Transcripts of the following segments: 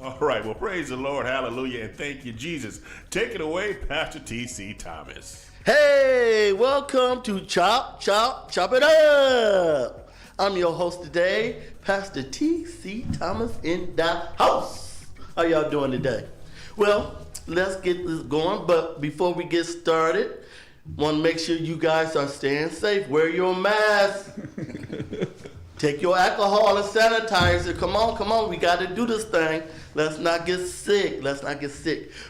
All right, well, praise the Lord, hallelujah, and thank you, Jesus. Take it away, Pastor T.C. Thomas. Hey, welcome to Chop It Up. I'm your host today, Pastor T.C. Thomas in the house. How y'all doing today? Well, let's get this going, but before we get started, want to make sure you guys are staying safe. Wear your mask. Take your alcohol and sanitizer. Come on. We got to do this thing. Let's not get sick.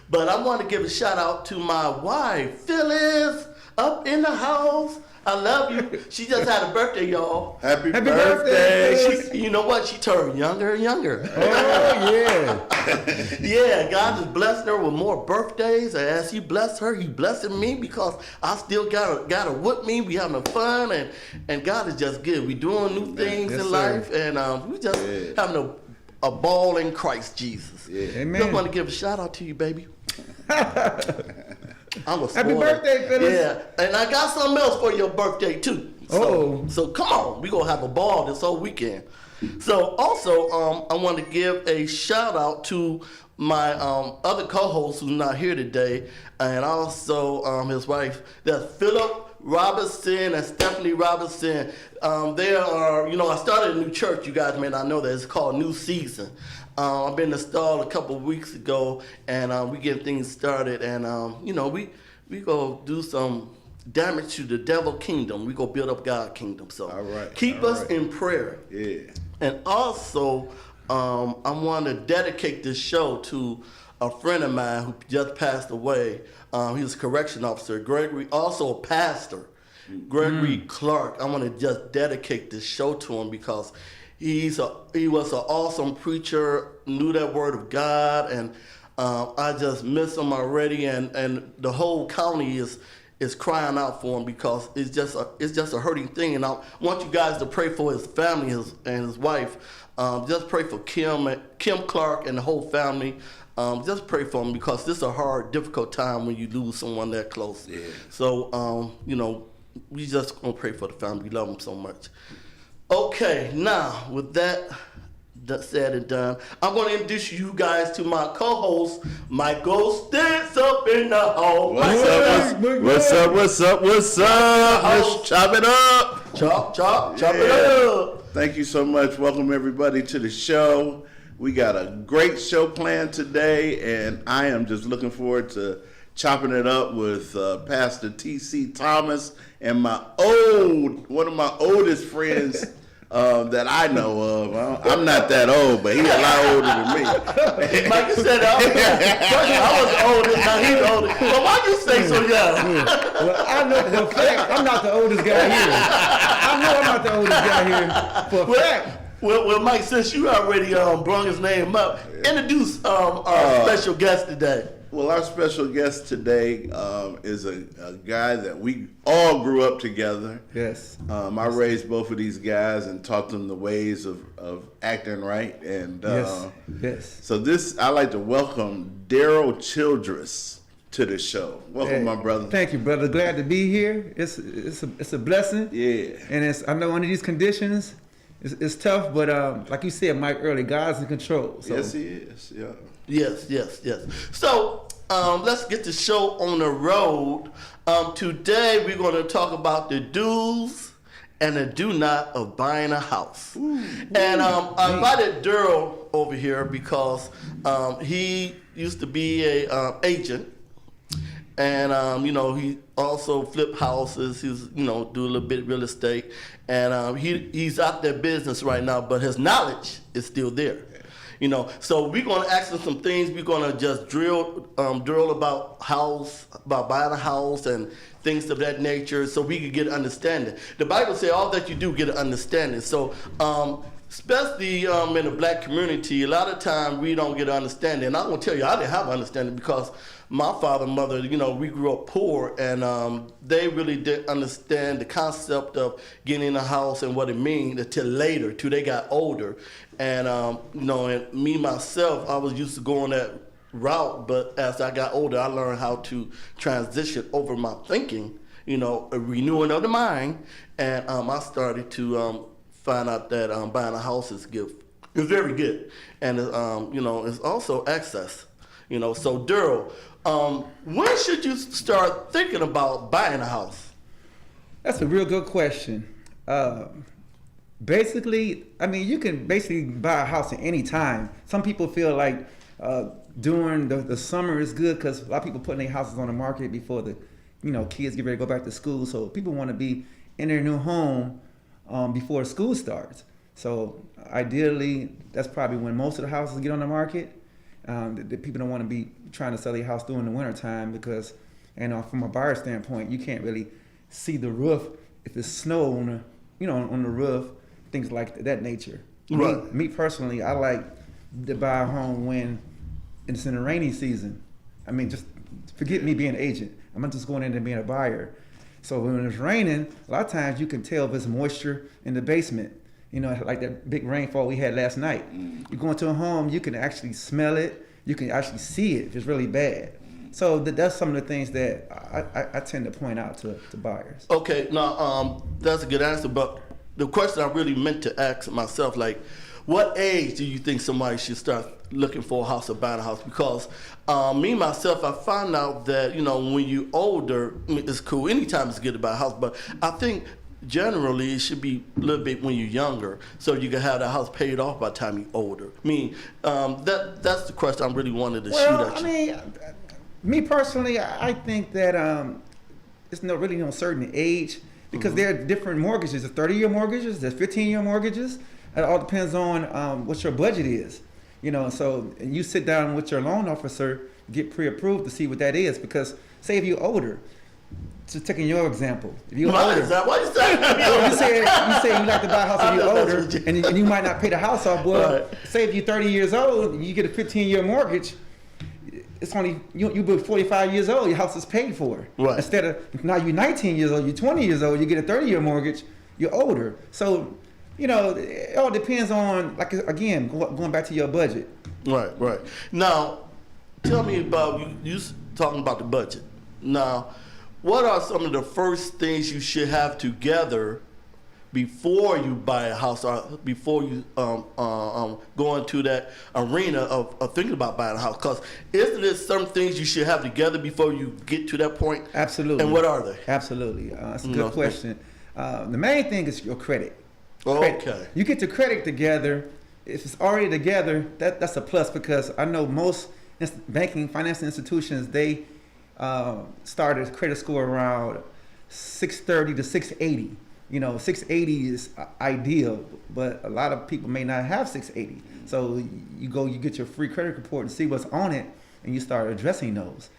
But I want to give a shout out to my wife, Phyllis, up in the house. I love you. She just had a birthday, y'all. Happy birthday. You know what? She turned younger and younger. Oh, yeah. Yeah, God is blessing her with more birthdays. And as he blessed her, he blessing me because I still got her with me. We having fun, and God is just good. We doing new things in life, and we just having a ball in Christ Jesus. Yeah. Amen. Just want to give a shout out to you, baby. Happy birthday, Phyllis. Yeah, and I got something else for your birthday too. So come on, we gonna have a ball this whole weekend. So also, I want to give a shout out to my other co-host who's not here today, and also his wife. That's Philip Robinson and Stephanie Robinson. They are, I started a new church. You guys may not know that. It's called New Season. I've been installed a couple of weeks ago, and we getting things started. And we go do some damage to the devil kingdom. We go build up God's kingdom. So keep us in prayer. Yeah. And also, I want to dedicate this show to a friend of mine who just passed away. He was a correction officer, Gregory, also a pastor, Gregory Clark. I want to just dedicate this show to him because he was an awesome preacher, knew that word of God, and I just miss him already. And the whole county is crying out for him because it's just a hurting thing. And I want you guys to pray for his family and his wife. Just pray for Kim Clark and the whole family. Just pray for them because this is a hard, difficult time when you lose someone that close. Yeah. So, we just gonna pray for the family. We love them so much. Okay, now with that said and done, I'm gonna introduce you guys to my co-host, Michael Stitz up in the hall. What's up? Let's chop it up. Chop it up. Thank you so much. Welcome everybody to the show. We got a great show planned today, and I am just looking forward to chopping it up with Pastor T.C. Thomas and one of my oldest friends that I know of. I'm not that old, but he's a lot older than me. Mike said I was oldest, now he's older. Well, why you say so young? Well, I know for a fact I'm not the oldest guy here. I know I'm not the oldest guy here for a fact. Well, Mike, since you already brought his name up, introduce our special guest today. Well, our special guest today is a guy that we all grew up together. Yes. I raised both of these guys and taught them the ways of acting right. And yes. So I like to welcome Daryl Childress to the show. Welcome, my brother. Thank you, brother. Glad to be here. It's a blessing. Yeah. And I know under these conditions, it's tough, but like you said, Mike, earlier, God's in control. So. Yes, he is. Yeah. Yes. So let's get the show on the road. Today we're going to talk about the do's and the do not of buying a house. And I invited Daryl over here because he used to be a agent. And, he also flipped houses. He's, do a little bit of real estate. And he's out there business right now, but his knowledge is still there. So we're going to ask him some things. We're going to just drill about buying a house and things of that nature so we can get an understanding. The Bible says all that you do, get an understanding. So especially in the black community, a lot of time we don't get an understanding. And I'm going to tell you, I didn't have an understanding because my father and mother, we grew up poor, and they really didn't understand the concept of getting a house and what it means until later, till they got older. And, and me, myself, I was used to going that route, but as I got older, I learned how to transition over my thinking, a renewing of the mind, and I started to find out that buying a house is It's very good, and it's also access. So Daryl, when should you start thinking about buying a house? That's a real good question. Basically, I mean, you can basically buy a house at any time. Some people feel like during the summer is good because a lot of people putting their houses on the market before the kids get ready to go back to school. So people want to be in their new home before school starts. So ideally, that's probably when most of the houses get on the market. The people don't want to be trying to sell their house during the winter time because, from a buyer standpoint, you can't really see the roof if it's snow on the roof, things like that nature. Right. Me personally, I like to buy a home when it's in the rainy season. I mean, just forget me being an agent. I'm not just going in and being a buyer. So when it's raining, a lot of times you can tell if it's moisture in the basement. Like that big rainfall we had last night. You go into a home, you can actually smell it. You can actually see it if it's really bad. So that's some of the things that I tend to point out to buyers. Okay, now that's a good answer, but the question I really meant to ask myself, like, what age do you think somebody should start looking for a house or buying a house? Because me, myself, I found out that, when you're older, it's cool. Anytime it's good to buy a house, but I think generally it should be a little bit when you're younger, so you can have the house paid off by the time you're older. I mean, that's the question I really wanted to shoot at you. I mean, me personally, I think that it's really no certain age because there are different mortgages. There's 30-year mortgages, there's 15-year mortgages. It all depends on what your budget is. So you sit down with your loan officer, get pre-approved to see what that is. Because say if you're older, just taking your example, if you're older, What is that? you say you like to buy a house if you're older, and you might not pay the house off. Well, Right. say if you're 30 years old, and you get a 15-year mortgage. It's only you be 45 years old, your house is paid for. Right. Instead of now you're 19 years old, you're 20 years old, you get a 30-year mortgage, you're older. So, it all depends on, like, again, going back to your budget. Right. Now, tell me about you talking about the budget. Now, what are some of the first things you should have together before you buy a house or before you go into that arena of thinking about buying a house? Because isn't there some things you should have together before you get to that point? Absolutely. And what are they? Absolutely. That's a good question. The main thing is your credit. Okay. You get your credit together. If it's already together, that's a plus because I know most banking, financial institutions, they start a credit score around 630 to 680. 680 is ideal, but a lot of people may not have 680. So you get your free credit report and see what's on it, and you start addressing those.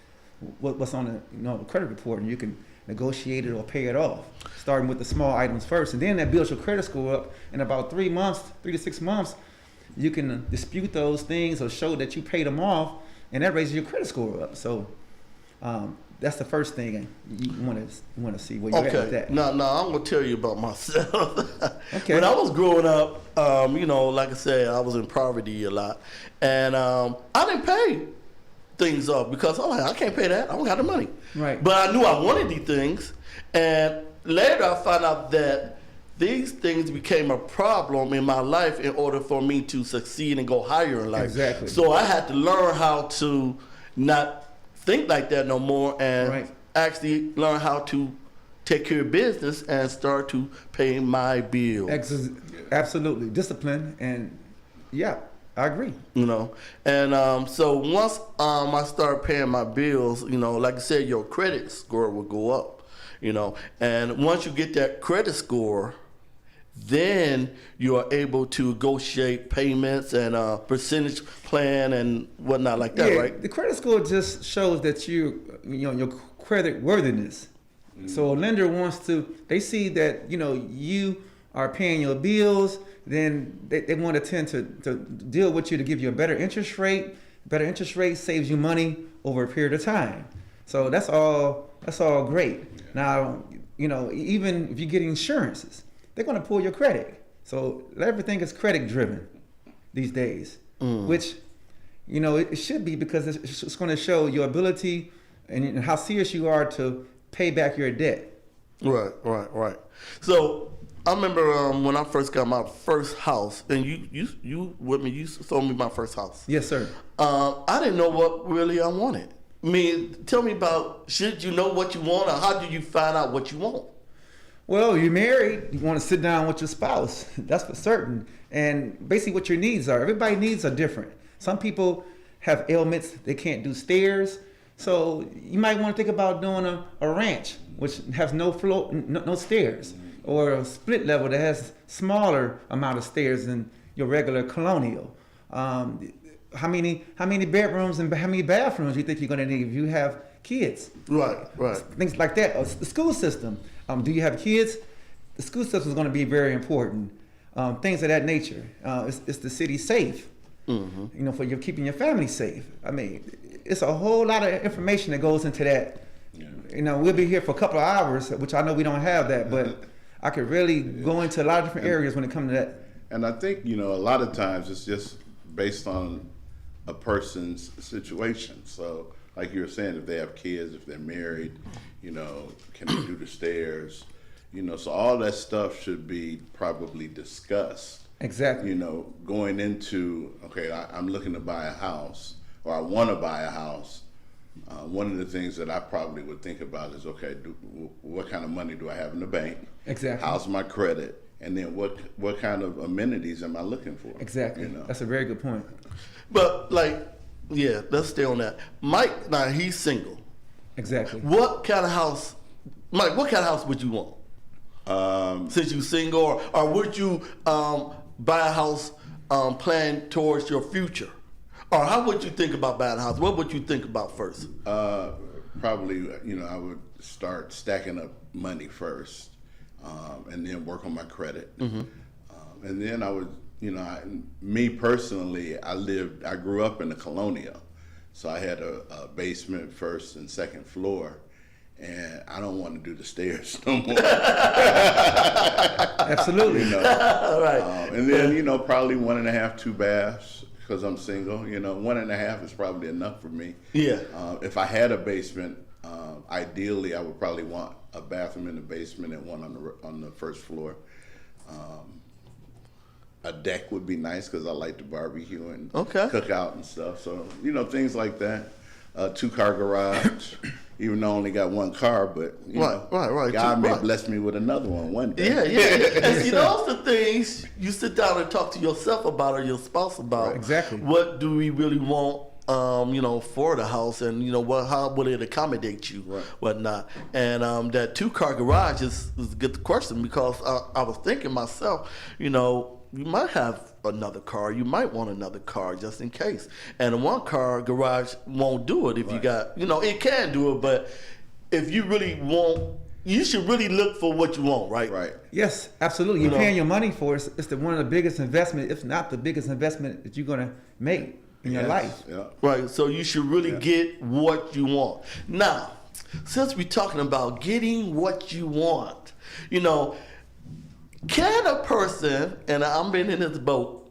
What's on the credit report, and you can negotiate it or pay it off, starting with the small items first, and then that builds your credit score up. In about 3 to 6 months, you can dispute those things or show that you paid them off, and that raises your credit score up. So that's the first thing you want to see where you're at with that. Now I'm gonna tell you about myself. Okay. When I was growing up, like I said, I was in poverty a lot, and I didn't pay things off because I can't pay that. I don't got the money. Right. But I knew I wanted these things, and later I found out that these things became a problem in my life in order for me to succeed and go higher in life. Exactly. So I had to learn how to not think like that no more and actually learn how to take care of business and start to pay my bills. Absolutely. Discipline, and yeah, I agree. And so once I start paying my bills, like I said, your credit score will go up, and once you get that credit score, then you are able to negotiate payments and a percentage plan and whatnot like that, right? The credit score just shows that your credit worthiness. So a lender they see that, you are paying your bills, then they want to tend to deal with you to give you a better interest rate. Better interest rate saves you money over a period of time. So that's all great. Now, even if you get insurances, they're going to pull your credit. So everything is credit driven these days, which, it should be because it's going to show your ability and how serious you are to pay back your debt. Right. So I remember when I first got my first house, and you with me, you sold me my first house. Yes, sir. I didn't know what really I wanted. I mean, tell me about, should you know what you want, or how do you find out what you want? Well, you're married, you want to sit down with your spouse. That's for certain. And basically what your needs are. Everybody's needs are different. Some people have ailments, they can't do stairs. So you might want to think about doing a ranch, which has no floor, no stairs, or a split level that has smaller amount of stairs than your regular colonial. How many bedrooms and how many bathrooms do you think you're going to need if you have kids? Right. Things like that. The school system. Do you have kids? The school system is going to be very important. Things of that nature. Is the city safe? Mm-hmm. You know, for keeping your family safe. I mean, it's a whole lot of information that goes into that. Yeah. You know, we'll be here for a couple of hours, which I know we don't have that, but I could really go into a lot of different areas when it comes to that. And I think, a lot of times it's just based on a person's situation. So like you were saying, if they have kids, if they're married, can they do the stairs? So all that stuff should be probably discussed. Exactly. Going into, okay, I'm looking to buy a house, or I want to buy a house. One of the things that I probably would think about is, okay, what kind of money do I have in the bank? Exactly. How's my credit? And then what kind of amenities am I looking for? Exactly. That's a very good point. But let's stay on that. Mike, now he's single. Exactly. What kind of house, Mike? What kind of house would you want? Since you're single, or would you buy a house plan towards your future? Or how would you think about buying a house? What would you think about first? Probably, I would start stacking up money first, and then work on my credit. Mm-hmm. And then I would, me personally, I grew up in the Colonial. So I had a basement, first and second floor. And I don't want to do the stairs no more. Absolutely. Right. And then, probably 1.5, 2 baths, because I'm single. 1.5 is probably enough for me. Yeah. If I had a basement, ideally I would probably want a bathroom in the basement and one on the first floor. A deck would be nice because I like to barbecue and cook out and stuff. So, things like that. 2-car garage. Even though I only got 1 car, but right. God may bless me with another one day. Yeah. And see, those are the things you sit down and talk to yourself about, or your spouse about. Right, exactly. What do we really want, for the house, and how will it accommodate you, whatnot. And that 2-car garage is a good question, because I was thinking myself, you might have another car. You might want another car just in case. And a 1-car garage won't do it if you got, it can do it, but if you really want, you should really look for what you want, right? Right. Yes, absolutely. You're paying your money for it. It's one of the biggest investment, if not the biggest investment that you're going to make in your life. Yeah. Right. So you should really get what you want. Now, since we're talking about getting what you want, can a person, and I'm been in this boat,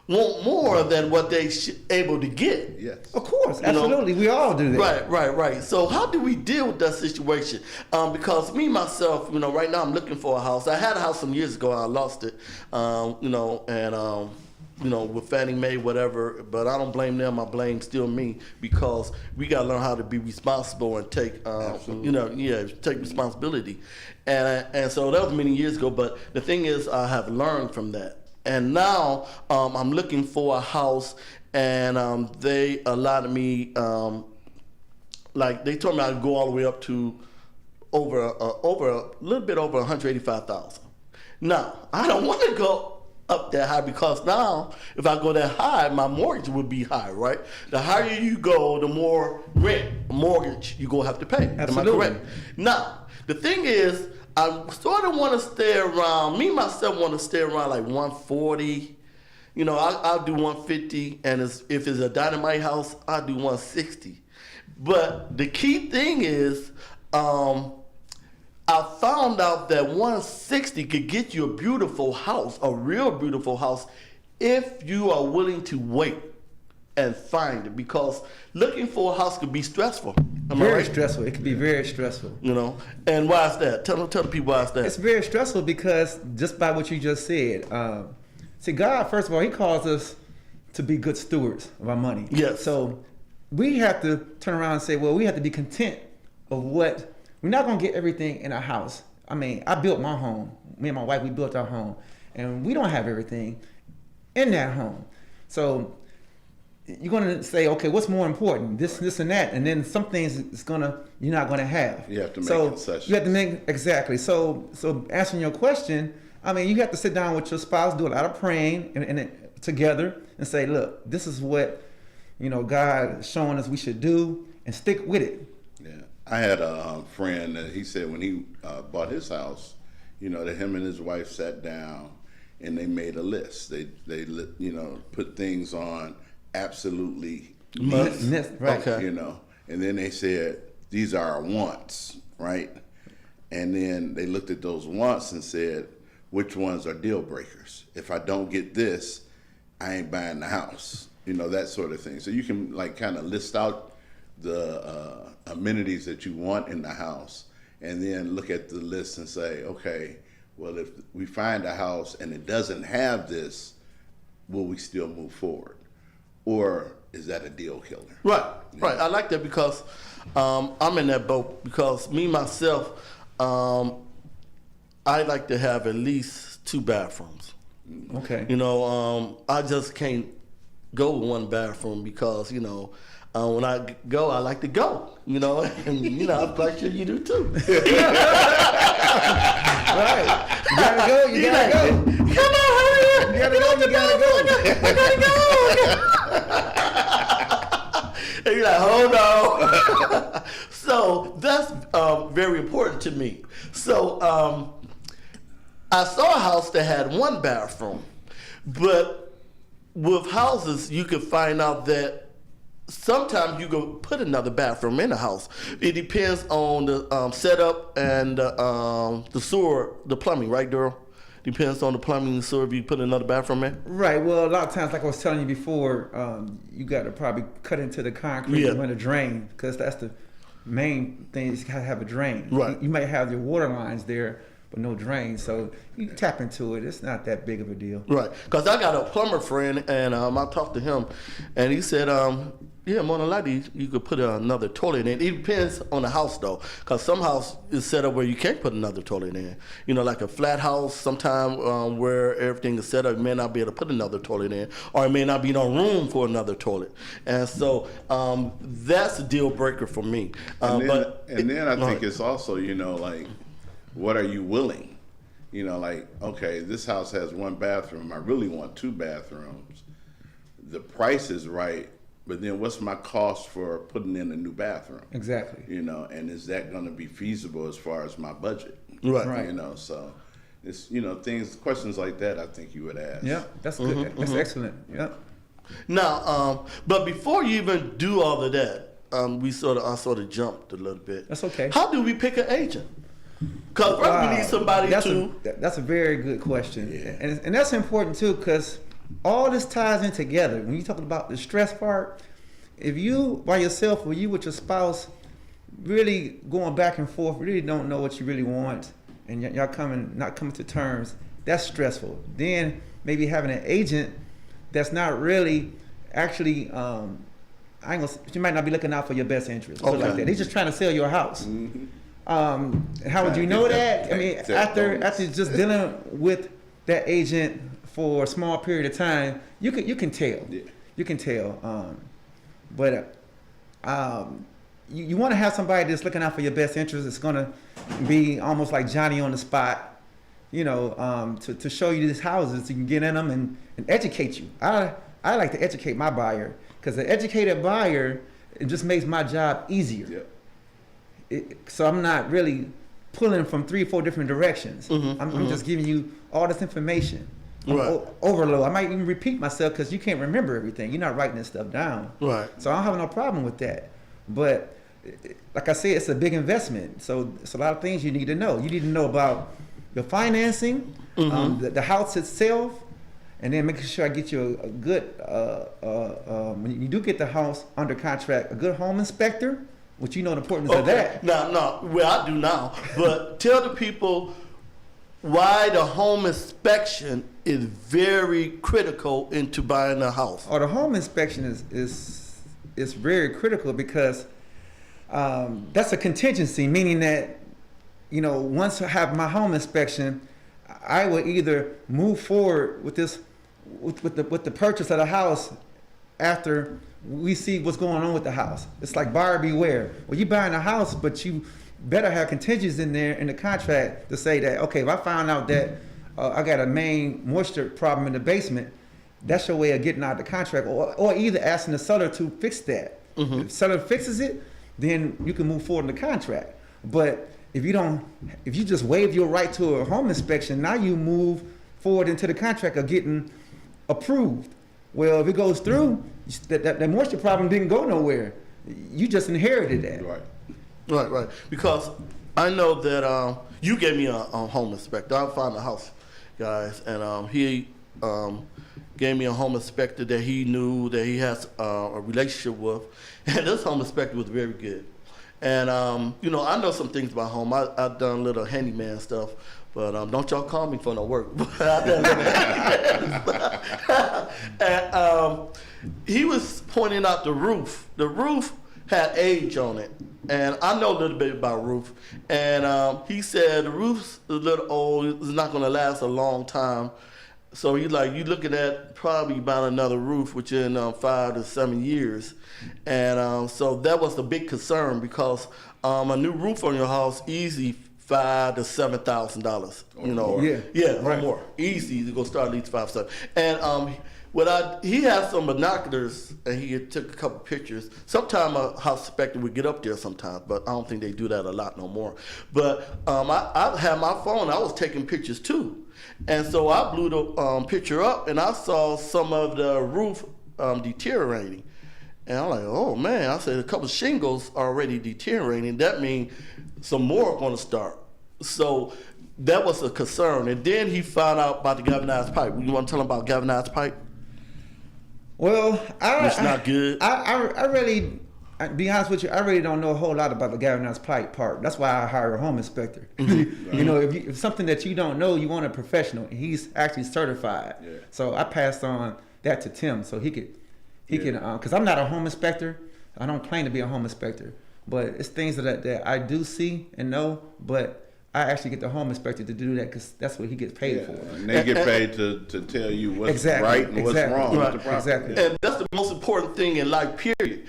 want more than what they able to get? Yes. Of course, absolutely. We all do that. Right. So how do we deal with that situation? Because me, myself, right now I'm looking for a house. I had a house some years ago and I lost it, with Fannie Mae, whatever, but I don't blame them. I blame still me, because we got to learn how to be responsible and take, take responsibility. And so that was many years ago, but the thing is, I have learned from that. And now I'm looking for a house, and they allowed me, they told me I could go all the way up to over a little bit over $185,000. Now, I don't want to go up that high, because now if I go that high, my mortgage would be high, right? The higher you go, the more mortgage you gonna have to pay. Absolutely. Am I correct? Now, the thing is, I sort of want to stay around, me myself want to stay around like 140. I'll do 150, and if it's a dynamite house, I'll do 160. But the key thing is, I found out that 160 could get you a beautiful house, a real beautiful house, if you are willing to wait and find it. Because looking for a house could be stressful. Am I Very right? stressful. It can be very stressful. You know, and why is that? Tell the people why is that. It's very stressful because just by what you just said. See, God, first of all, He calls us to be good stewards of our money. Yes. So we have to turn around and say, well, we have to be content of what we're not going to get everything in our house. I mean, I built my home. Me and my wife, we built our home, and we don't have everything in that home. So you're going to say, okay, what's more important? This, and that, and then some things you're not going to have. You have to make concessions. You have to make exactly. So answering your question, I mean, you have to sit down with your spouse, do a lot of praying, and together, and say, look, this is what God is showing us we should do, and stick with it. Yeah, I had a friend that he said when he bought his house, that him and his wife sat down and they made a list. They put things on absolutely needs, right? Okay. and then they said these are our wants, right? And then they looked at those wants and said, which ones are deal breakers? If I don't get this, I ain't buying the house. That sort of thing. So you can kind of list out the amenities that you want in the house, and then look at the list and say, okay, well, if we find a house and it doesn't have this, will we still move forward? Or is that a deal killer? Right. I like that because I'm in that boat because me, myself, I like to have at least 2 bathrooms. Okay. I just can't go with 1 bathroom because, when I go, I like to go, and, I'm quite sure you do too. Right. You gotta go. You gotta go. Come on, hurry up. You gotta go. You gotta go. I gotta go. And you're like, hold on. So that's very important to me. So I saw a house that had 1 bathroom, but with houses, you can find out that sometimes you can put another bathroom in the house. It depends on the setup and the sewer, the plumbing, right, Daryl? Depends on the plumbing and sewer if you put another bathroom in. Right. Well, a lot of times, like I was telling you before, you got to probably cut into the concrete and run a drain because that's the main thing. You got to have a drain. Right. You might have your water lines there, but no drain. So you can tap into it. It's not that big of a deal. Right. Because I got a plumber friend, and I talked to him, and he said, yeah, more than likely you could put another toilet in. It depends on the house, though, because some house is set up where you can't put another toilet in. Like a flat house, sometime where everything is set up, you may not be able to put another toilet in, or it may not be no room for another toilet. And so that's a deal breaker for me. And then I think it's also, what are you willing? Okay, this house has 1 bathroom. I really want 2 bathrooms. The price is right, but then what's my cost for putting in a new bathroom? Exactly. And is that going to be feasible as far as my budget? Right. So it's, questions like that I think you would ask. Yeah, that's good. That's excellent. Yeah. Now, but before you even do all of that, I sort of jumped a little bit. That's okay. How do we pick an agent? Because first we need somebody That's a very good question. Yeah. And that's important too because all this ties in together. When you talk about the stress part, if you by yourself or you with your spouse really going back and forth, really don't know what you really want, and y'all not coming to terms, that's stressful. Then maybe having an agent that's not really actually, she might not be looking out for your best interest. Okay. Like that. They're just trying to sell your house. Mm-hmm. How would you know that? I mean, after just dealing with that agent for a small period of time, you can tell. Yeah. You can tell. But you want to have somebody that's looking out for your best interest. It's going to be almost like Johnny on the spot, to show you these houses. You can get in them and educate you. I like to educate my buyer because the educated buyer, it just makes my job easier. Yeah. So I'm not really pulling from 3 or 4 different directions. I'm just giving you all this information. Right. Overload. I might even repeat myself because you can't remember everything. You're not writing this stuff down. Right. So I don't have no problem with that. But like I said, it's a big investment. So it's a lot of things you need to know. You need to know about your financing, the house itself, and then making sure I get you a good, when you do get the house under contract, a good home inspector Which you know the importance of that. No, well, I do now. But tell the people why the home inspection is very critical into buying a house. Oh, the home inspection is very critical because that's a contingency, meaning that, you know, once I have my home inspection, I will either move forward with this, with the purchase of the house after we see what's going on with the house. It's like buyer beware. Well, you're buying a house, but you better have contingencies in there in the contract to say that, okay, if I found out that I got a main moisture problem in the basement, that's your way of getting out of the contract, or either asking the seller to fix that. If the seller fixes it, then you can move forward in the contract. But if you just waive your right to a home inspection, now you move forward into the contract of getting approved. Well, if it goes through, that moisture problem didn't go nowhere. You just inherited that. Right. Because I know that you gave me a home inspector. I found a house, guys, and he gave me a home inspector that he knew that he has a relationship with, and this home inspector was very good. And you know, I know some things about home. I've done a little handyman stuff, but don't y'all call me for no work. I've done a little handyman stuff. And he was pointing out the roof. The roof had age on it, and I know a little bit about roof. And he said the roof's a little old. It's not going to last a long time. So he's like, you're looking at probably about another roof within 5 to 7 years. And so that was the big concern, because a new roof on your house, easy $5,000 to $7,000. You know, or more. Easy to go start at least 5, 7. And he had some binoculars, and he took a couple pictures. Sometime a house inspector would get up there sometimes, but I don't think they do that a lot no more. But I had my phone. I was taking pictures too. And so I blew the picture up, and I saw some of the roof deteriorating. And I'm like, oh man, I said a couple shingles already deteriorating. That means some more are going to start. So that was a concern. And then he found out about the galvanized pipe. You want to tell him about galvanized pipe? Well, It's not good. I really, be honest with you, I really don't know a whole lot about the galvanized pipe part. That's why I hire a home inspector. You know, if something that you don't know, you want a professional. He's actually certified. Yeah. So I passed on that to Tim, so he can, because I'm not a home inspector. I don't claim to be a home inspector, but it's things that I do see and know, but I actually get the home inspector to do that because that's what he gets paid for. And they get paid to tell you what's right and what's wrong with the property. Exactly. And that's the most important thing in life, period.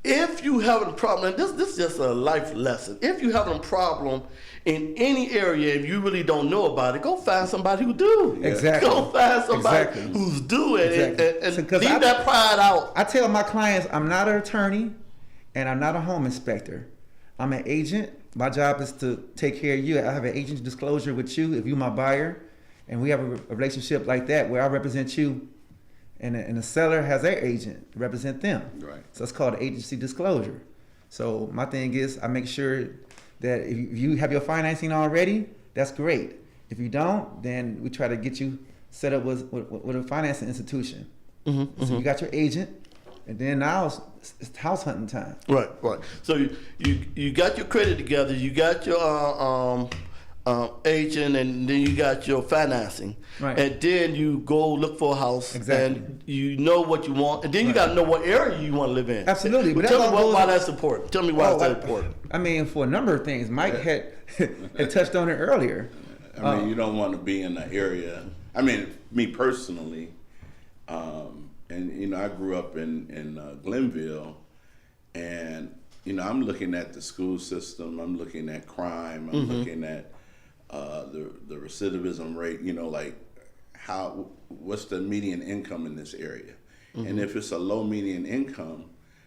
If you have a problem, and this is just a life lesson. If you have a problem in any area, if you really don't know about it, go find somebody who do. Exactly. Go find somebody who's doing it, and leave that pride out. I tell my clients, I'm not an attorney, and I'm not a home inspector. I'm an agent. My job is to take care of you. I have an agent disclosure with you if you're my buyer, and we have a relationship like that where I represent you, and the seller has their agent represent them. Right. So it's called agency disclosure. So my thing is, I make sure that if you have your financing already, that's great. If you don't, then we try to get you set up with a financing institution. So you got your agent. And then now it's house hunting time. Right. So you got your credit together, you got your agent, and then you got your financing. Right. And then you go look for a house. Exactly. And you know what you want. And then you got to know what area you want to live in. Absolutely. But tell me why that's important. Tell me why that's important. I mean, for a number of things. Mike had touched on it earlier. I mean, you don't want to be in the area. I mean, me personally, and you know, I grew up in Glenville, and you know, I'm looking at the school system. I'm looking at crime. I'm looking at the recidivism rate. You know, like what's the median income in this area? And if it's a low median income,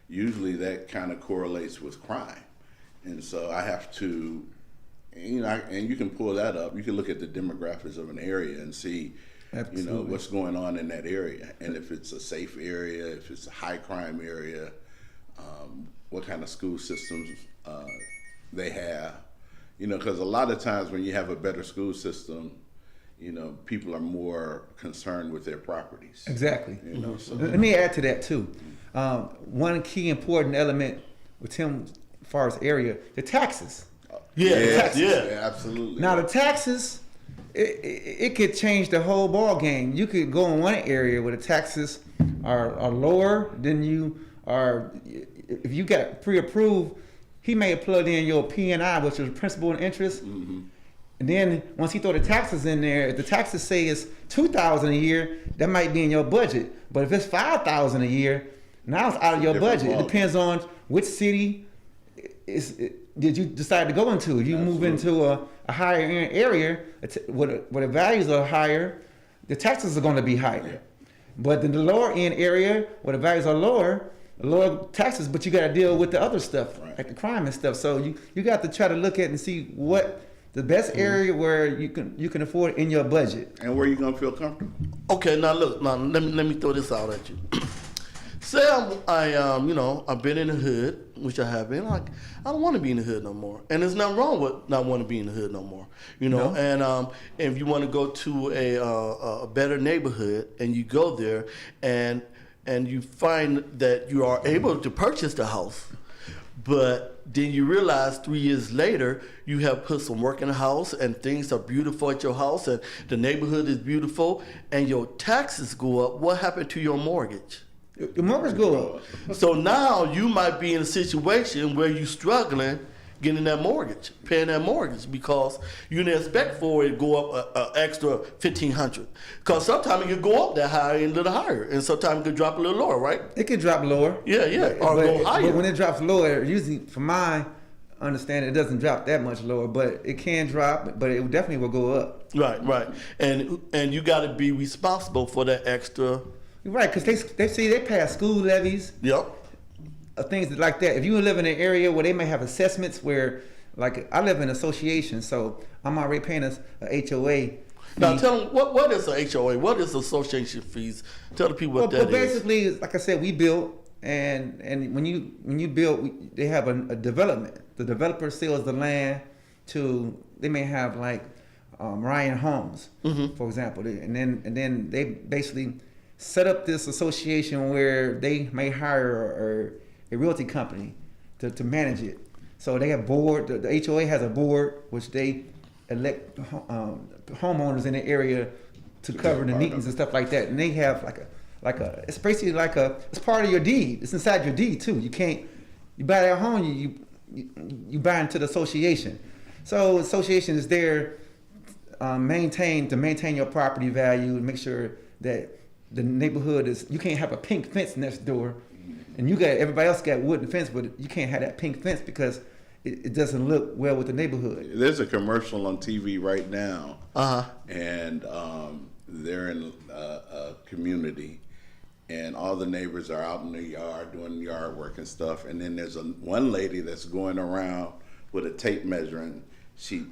usually that kind of correlates with crime. And so I have to, you know, and you can pull that up. You can look at the demographics of an area and see. Absolutely. You know, what's going on in that area, and if it's a safe area, if it's a high crime area, what kind of school systems they have. You know, because a lot of times when you have a better school system, you know, people are more concerned with their properties. Exactly. You know, so. Let me add to that too. One key important element with Tim far as area, the taxes. Absolutely. Now the taxes, it could change the whole ball game. You could go in one area where the taxes are lower than you are. If you got pre-approved, he may have plugged in your P&I, which is principal and interest. Mm-hmm. And then once he throw the taxes in there, if the taxes say it's $2,000 a year, that might be in your budget. But if it's $5,000 a year, now it's out of your budget. It depends on which city did you decide to go into. If you move into a higher end area where the values are higher, the taxes are going to be higher. Yeah. But in the lower end area where the values are lower taxes, but you got to deal with the other stuff, like the crime and stuff. So you got to try to look at and see what the best area where you can afford in your budget, and where you gonna feel comfortable. Okay, now look, let me throw this out at you. Say I've been in the hood, which I have been. Like, I don't want to be in the hood no more, and there's nothing wrong with not wanting to be in the hood no more. No. And if you want to go to a better neighborhood, and you go there, and you find that you are able to purchase the house, but then you realize 3 years later you have put some work in the house and things are beautiful at your house and the neighborhood is beautiful and your taxes go up. What happened to your mortgage? Your mortgage go up. So now you might be in a situation where you're struggling getting that mortgage, paying that mortgage, because you didn't expect for it to go up an extra $1,500. Because sometimes it could go up that high and a little higher, and sometimes it could drop a little lower, right? It could drop lower. Yeah, or go higher. But when it drops lower, usually, from my understanding, it doesn't drop that much lower, but it can drop, but it definitely will go up. Right. And you got to be responsible for that extra. Right, because they say they pass school levies. Yep. Things like that. If you live in an area where they may have assessments where, like, I live in an association, so I'm already paying a HOA. Now tell them, what is a HOA? What is association fees? Tell the people what that is. Basically, like I said, we built, and when you build, they have a development. The developer sells the land to, they may have like Ryan Homes, for example, and then they basically set up this association where they may hire a realty company to manage it. So they have board. The HOA has a board which they elect homeowners in the area to cover the meetings and stuff like that. And they have like a it's basically it's part of your deed. It's inside your deed too. You buy that home, you buy into the association. So association is there to maintain your property value and make sure that the neighborhood you can't have a pink fence next door. And everybody else got wooden fence, but you can't have that pink fence because it doesn't look well with the neighborhood. There's a commercial on TV right now, and they're in a community, and all the neighbors are out in the yard doing yard work and stuff. And then there's one lady that's going around with a tape measure, and she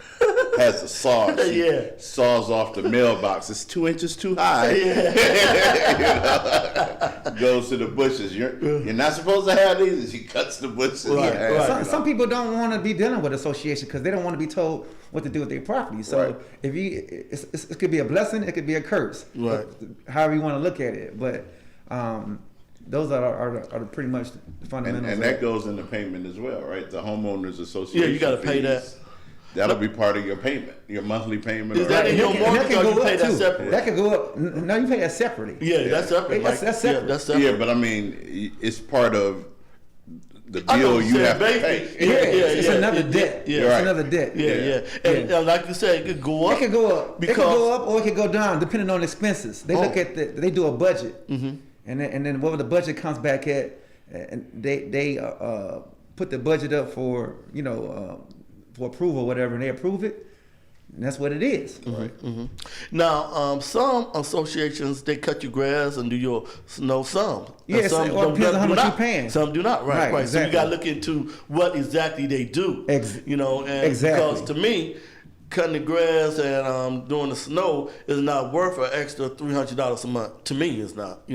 has a saw. She saws off the mailbox. It's 2 inches too high. Goes to the bushes. You're not supposed to have these. And she cuts the bushes. Right. Some people don't want to be dealing with association because they don't want to be told what to do with their property. So if it could be a blessing, it could be a curse. Right. However you want to look at it, but those are pretty much the fundamentals. And that goes into payment as well, right? The homeowners association. Yeah, you got to pay that. That'll be part of your payment, your monthly payment. Is that in your mortgage or you pay that separately? That could go up. No, you pay that separately. Yeah, that's separate. That's separate. Yeah, that's separate. Yeah, but I mean, it's part of the bill you have to pay. It's another debt. Yeah, it's another debt. Yeah. And like you said, it could go up. It could go up. It could go up or it could go down, depending on expenses. They look at they do a budget, and then whatever the budget comes back at, and they put the budget up for for approval or whatever, and they approve it, and that's what it is. Now, some associations, they cut your grass and do your snow. Some. Yes, some or depends on how much you're paying. Some do not. Right. Exactly. So you got to look into what exactly they do. Exactly. Because to me, cutting the grass and doing the snow is not worth an extra $300 a month. To me, it's not.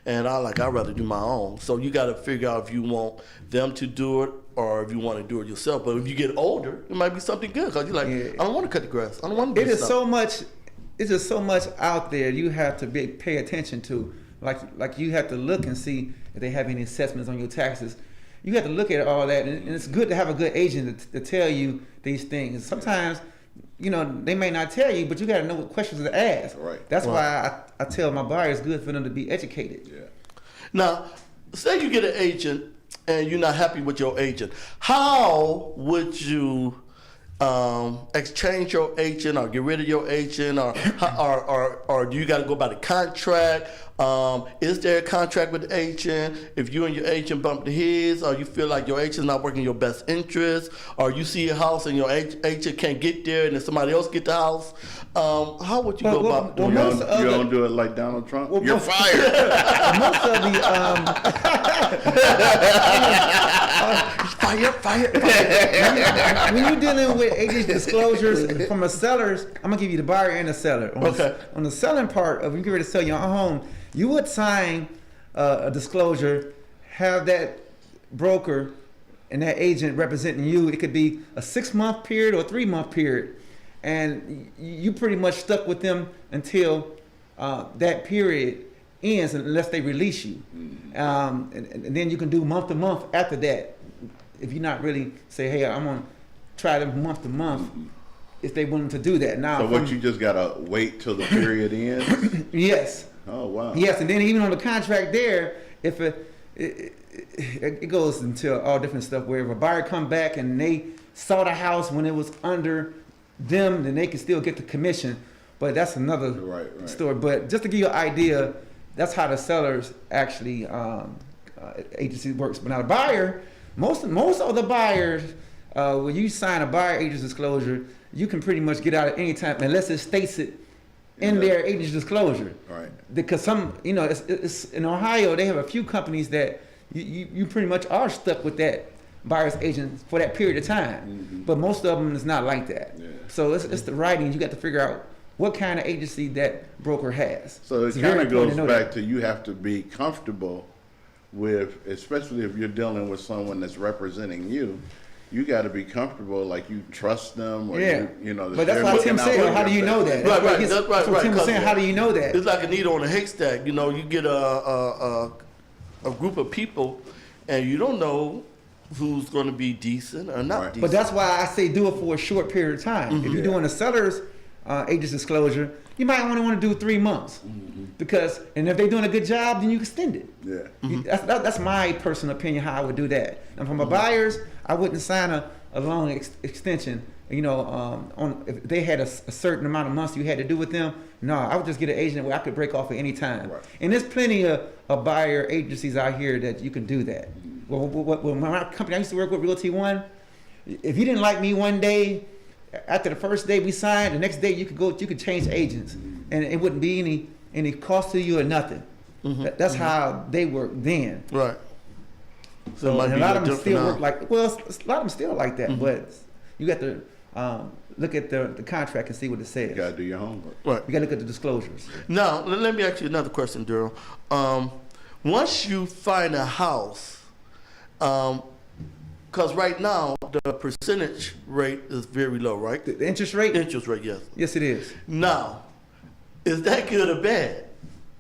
And I'd rather do my own. So you got to figure out if you want them to do it or if you want to do it yourself. But if you get older, it might be something good because you're like, I don't want to cut the grass. I don't want to do stuff. It's just so much out there you have to pay attention to. Like you have to look and see if they have any assessments on your taxes. you have to look at all that, and it's good to have a good agent to tell you these things. Sometimes, you know, they may not tell you, but you got to know what questions to ask. Right. That's why I tell my buyers it's good for them to be educated. Yeah. Now, say you get an agent and you're not happy with your agent. How would you exchange your agent or get rid of your agent, or do you got to go by the contract? Is there a contract with the agent? If you and your agent bump heads, or you feel like your agent's not working in your best interest, or you see a house and your agent can't get there and then somebody else get the house, how would you go about doing You that? don't do it like Donald Trump? Well, You're fired. Most of the Fire. when you're dealing with agent disclosures from a seller's, I'm gonna give you the buyer and the seller. On the selling part of when you get ready to sell your own home, you would sign a disclosure, have that broker and that agent representing you. It could be a 6-month period or a 3-month period, and you pretty much stuck with them until that period ends, unless they release you. And then you can do month to month after that. If you're not really say, hey, I'm gonna try them month to month, if they willing to do that. Now, So what, you just gotta wait till the period ends? yes, Oh wow. yes, and then even on the contract there, if it goes into all different stuff. Where if a buyer come back and they saw the house when it was under them, then they can still get the commission. But that's another Right. story. But just to give you an idea, that's how the sellers actually agency works. But now the buyer, most of the buyers, when you sign a buyer agent disclosure, you can pretty much get out at any time unless it states it in their agent disclosure. Right. Because some, you know, it's in Ohio, they have a few companies that you pretty much are stuck with that buyer's agent for that period of time. But most of them is not like that. Yeah. So it's the writing. You got to figure out what kind of agency that broker has. So It's it very kind of important goes to know back that. to you have to be comfortable with, especially if you're dealing with someone that's representing you. You got to be comfortable, like you trust them, or Yeah. you know. But that's they're why looking Tim out said, for how do you your know best. that? Right. That's That's right. what Tim was saying, how do you know that? It's like a needle in a haystack. You know, you get a group of people, and you don't know who's going to be decent or not Right. decent. But that's why I say do it for a short period of time. If you're doing a seller's agent disclosure, you might only want to do 3 months. Because, and if they're doing a good job, then you can extend it. Yeah. That's my personal opinion how I would do that. And for my buyers, I wouldn't sign a long extension. You know, on if they had a certain amount of months you had to do with them. No, I would just get an agent where I could break off at any time. Right. And there's plenty of buyer agencies out here that you can do that. Well, my company I used to work with, Realty One, if you didn't like me one day, after the first day we signed, the next day you could change agents, and it wouldn't be any cost to you or nothing. That's how they work then. Right. So it might And be a lot of them different still now. work like, well, a lot of them still like that, but you got to look at the contract and see what it says. You got to do your homework. Right. You got to look at the disclosures. Now, let me ask you another question, Daryl. Once you find a house, because right now the percentage rate is very low, right? The interest rate? Interest rate, yes. Yes, it is. Now, is that good or bad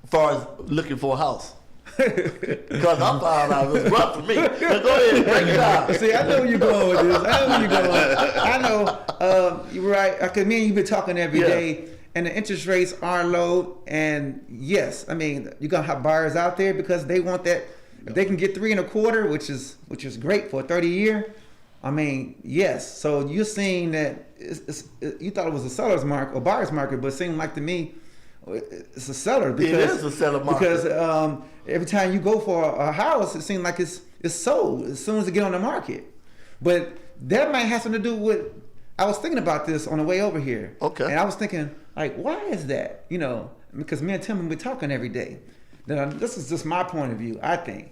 as far as looking for a house? Because I'm found out it's rough for me. Now go ahead and break it down. See, I know where you're going with this. I know where you're going. I know. You're right. Because me and you've been talking every day, and the interest rates are low. And yes, I mean, you're gonna have buyers out there because they want that. If they can get 3 1/4, which is great for a 30-year. I mean, yes. So you're seeing that you thought it was a seller's market or buyer's market, but it seemed like to me it's a seller because It is a seller market. Because every time you go for a house, it seems like it's sold as soon as it get on the market. But that might have something to do with. I was thinking about this on the way over here. Okay. And I was thinking, like, why is that? You know, because me and Tim have been talking every day. Now, this is just my point of view. I think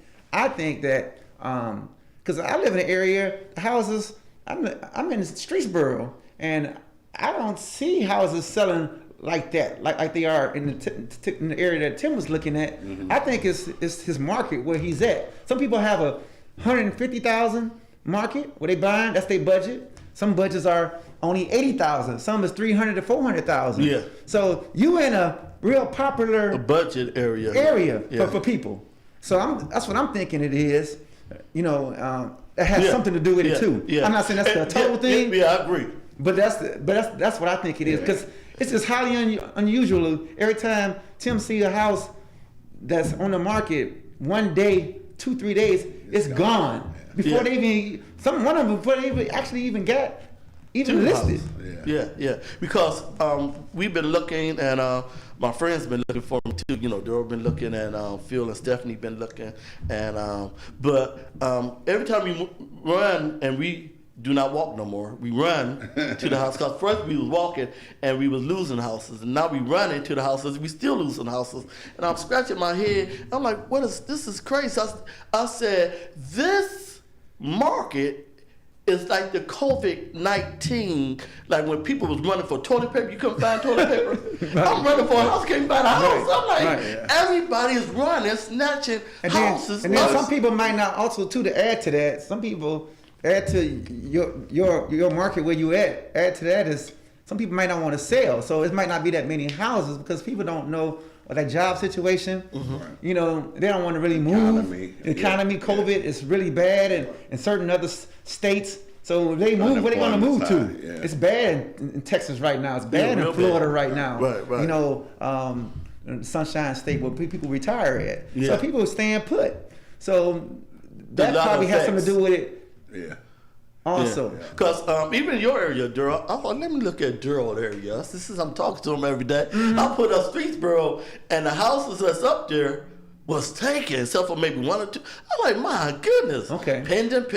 that because I live in an area, houses. I'm in Streetsboro, and I don't see houses selling like that, like they are in the area that Tim was looking at. I think it's his market where he's at. Some people have a 150,000 market where they buying. That's their budget. Some budgets are only 80,000. Some is 300 to 400,000. Yeah. So you in a real popular A budget area. area Yeah. for people. So that's what I'm thinking it is. you know, that has something to do with it too. Yeah. I'm not saying that's the total thing. Yeah, I agree. But that's what I think it is, because it's just highly unusual. Every time Tim see a house that's on the market, one day, 2-3 days, it's gone. Before they even one of them before they even got listed. Yeah. Because we've been looking, and my friends been looking for them too. You know, Daryl been looking, and Phil and Stephanie been looking, and but every time we run, and we do not walk no more. We run to the house, because first we was walking and we was losing houses, and now we running to the houses. We still losing houses, and I'm scratching my head. I'm like, this is crazy. I said, this market is like the COVID-19, like when people was running for toilet paper, you couldn't find toilet paper. I'm running for a house, can't find a house. I'm like, everybody's running, snatching houses. And then some people might not also too, to add to that. Some people add to your market where you at. Add to that is some people might not want to sell, so it might not be that many houses because people don't know that job situation. You know, they don't want to really move. The economy, COVID is really bad in certain other states. So if they move, where they going to move to? It's bad in Texas right now. It's bad in Florida right now. Right. You know, Sunshine State where people retire at. So people are staying put. So that probably has something to do with it. Also, because even in your area, Durham, I thought, let me look at Durham area. This is, I'm talking to him every day. I put up Streetsboro, and the houses that's up there was taken, except for maybe one or two. I'm like, my goodness. Okay. Pendant,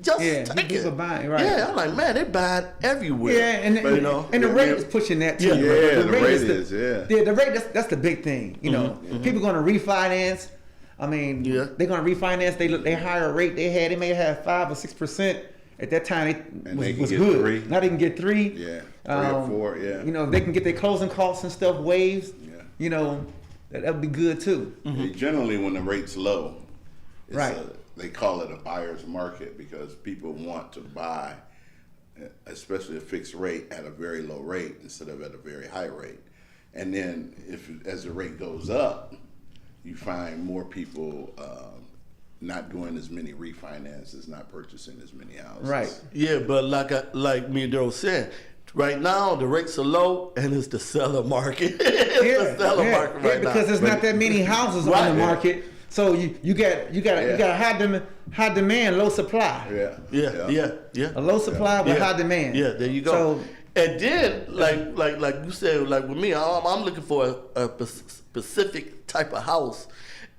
just take people it. buying, right? Yeah, I'm like, man, they buying everywhere. Yeah, and you know, and the rate is pushing that too. The rate is. The rate, that's the big thing. You know, people going to refinance. I mean, they're gonna refinance. They higher rate they may have 5 or 6% at that time. It was good. 3. Now they can get 3. 3 or 4. You know, they can get their closing costs and stuff waived. You know, that would be good too. Generally, when the rate's low, right? They call it a buyer's market because people want to buy, especially a fixed rate, at a very low rate instead of at a very high rate. And then as the rate goes up, you find more people not doing as many refinances, not purchasing as many houses. Right. Yeah, but like me and Daryl said, right now the rates are low and it's the seller market. It's the seller market right now. Because there's not that many houses on the market. So you got a high demand, low supply. Yeah. A low supply with high demand. Yeah, there you go. So, and then like you said, like with me, I'm looking for a specific type of house,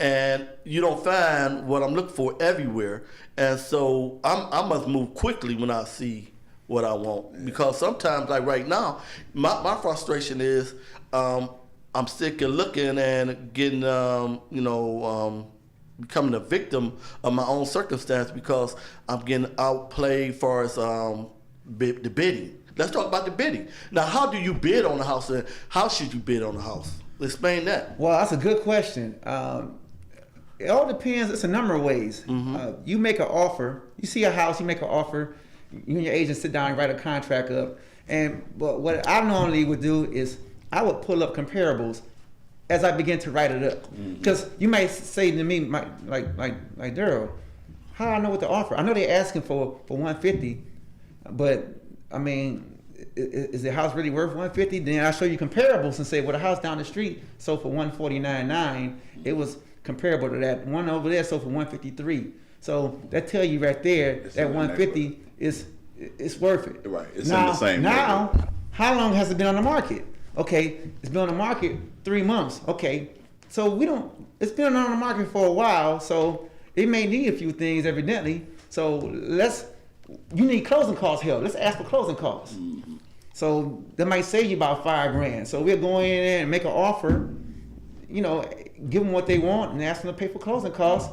and you don't find what I'm looking for everywhere. And so I must move quickly when I see what I want, because sometimes, like right now, my frustration is I'm sick of looking and getting becoming a victim of my own circumstance because I'm getting outplayed as far as the bidding. Let's talk about the bidding. Now, how do you bid on a house, and how should you bid on a house? Explain that. Well, that's a good question. It all depends. It's a number of ways. You make an offer. You see a house, you make an offer. You and your agent sit down and write a contract up. But what I normally would do is I would pull up comparables as I begin to write it up. Because you might say to me, like Daryl, how do I know what to offer? I know they're asking for $150, but I mean, is the house really worth $150? Then I show you comparables and say, well, the house down the street sold for $149.9. It was comparable to that one over there sold for $153. So that tell you right there that $150 is worth it. Right. It's in the same. Now, how long has it been on the market? Okay, it's been on the market 3 months. Okay, so it's been on the market for a while, so it may need a few things evidently. So you need closing costs help. Let's ask for closing costs. So that might save you about $5,000. So we'll go in there and make an offer, give them what they want and ask them to pay for closing costs.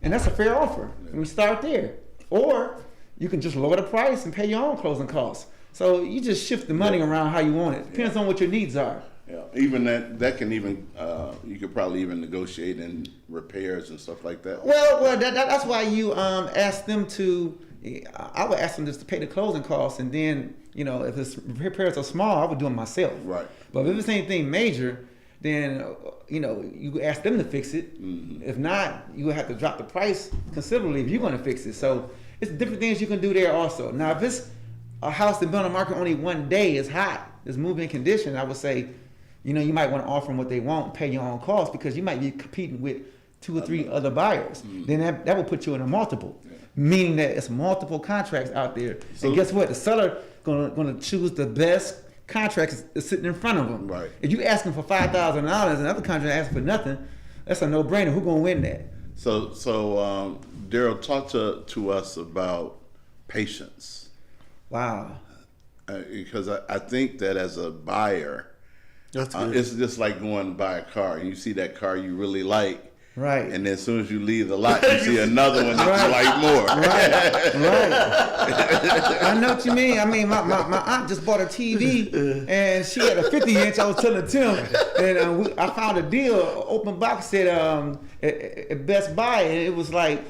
And that's a fair offer. And we start there. Or you can just lower the price and pay your own closing costs. So you just shift the money around how you want it. Depends on what your needs are. Yeah, even that can even you could probably even negotiate in repairs and stuff like that. Well, that's why you ask them to. I would ask them just to pay the closing costs, and then if it's repairs are small, I would do them myself. Right. But if it's anything major, then you ask them to fix it. If not, you would have to drop the price considerably if you're going to fix it. So it's different things you can do there also. Now, if it's a house that's been on the market only one day, it's hot, it's moving condition, I would say, you might want to offer them what they want, pay your own cost, because you might be competing with 2 or 3 other buyers. Then that will put you in a multiple, meaning that it's multiple contracts out there. And guess what? The seller gonna choose the best contracts that's sitting in front of them. Right. If you asking for $5,000 and another contract asking for nothing, that's a no-brainer. Who gonna win that? So Daryl, talk to us about patience. Wow. Because I think that as a buyer, it's just like going to buy a car. You see that car you really like, right? And then as soon as you leave the lot, you see another one that you like more. Right. I know what you mean. I mean, my aunt just bought a TV, and she had a 50-inch. I was telling Tim, and I found a deal, open box said at Best Buy, and it was like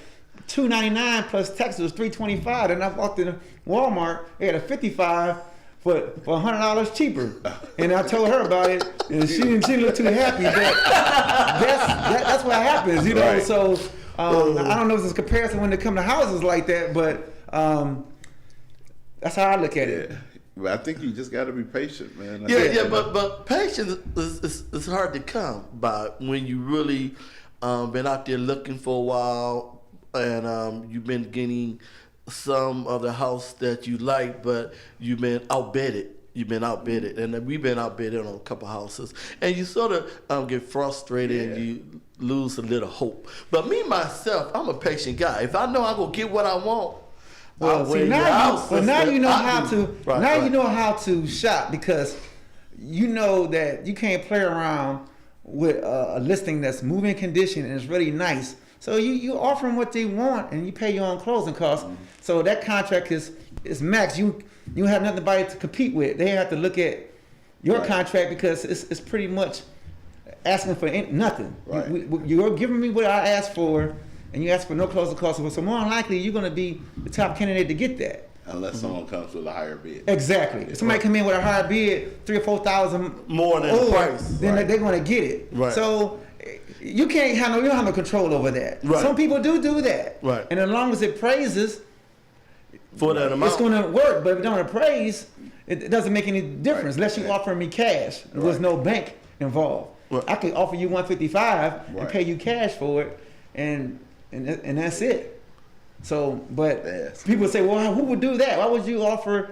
$299 plus tax was $325. And I walked in Walmart, they had a 55 for $100 cheaper, and I told her about it, and she didn't look too happy. But that's what happens, Right. So I don't know if it's a comparison when they come to houses like that, but that's how I look at it. But I think you just got to be patient, man. But patience is hard to come by when you really been out there looking for a while, and you've been getting some of the house that you like, but you've been outbidded. And we've been outbidded on a couple houses, and you sort of get frustrated and you lose a little hope. But me myself, I'm a patient guy. If I know I'm gonna get what I want, well, see, now you know how to shop, because you know that you can't play around with a listing that's moving condition and it's really nice. So you offer them what they want, and you pay your own closing costs. So that contract is max. You have nothing to compete with. They have to look at your contract, because it's pretty much asking for nothing. Right. You're giving me what I asked for, and you ask for no closing costs. So more than likely, you're going to be the top candidate to get that. Unless someone comes with a higher bid. Exactly. If somebody come in with a higher bid, $3,000 or $4,000 more than the price, then they're going to get it. Right. So you don't have no control over that. Right. Some people do that. Right. And as long as it praises for that amount, it's going to work. But if it don't appraise, it doesn't make any difference unless you offer me cash. There's no bank involved. Right. I could offer you $155 and Right. pay you cash for it, and that's it. So, but Yes. people say, well, who would do that? Why would you offer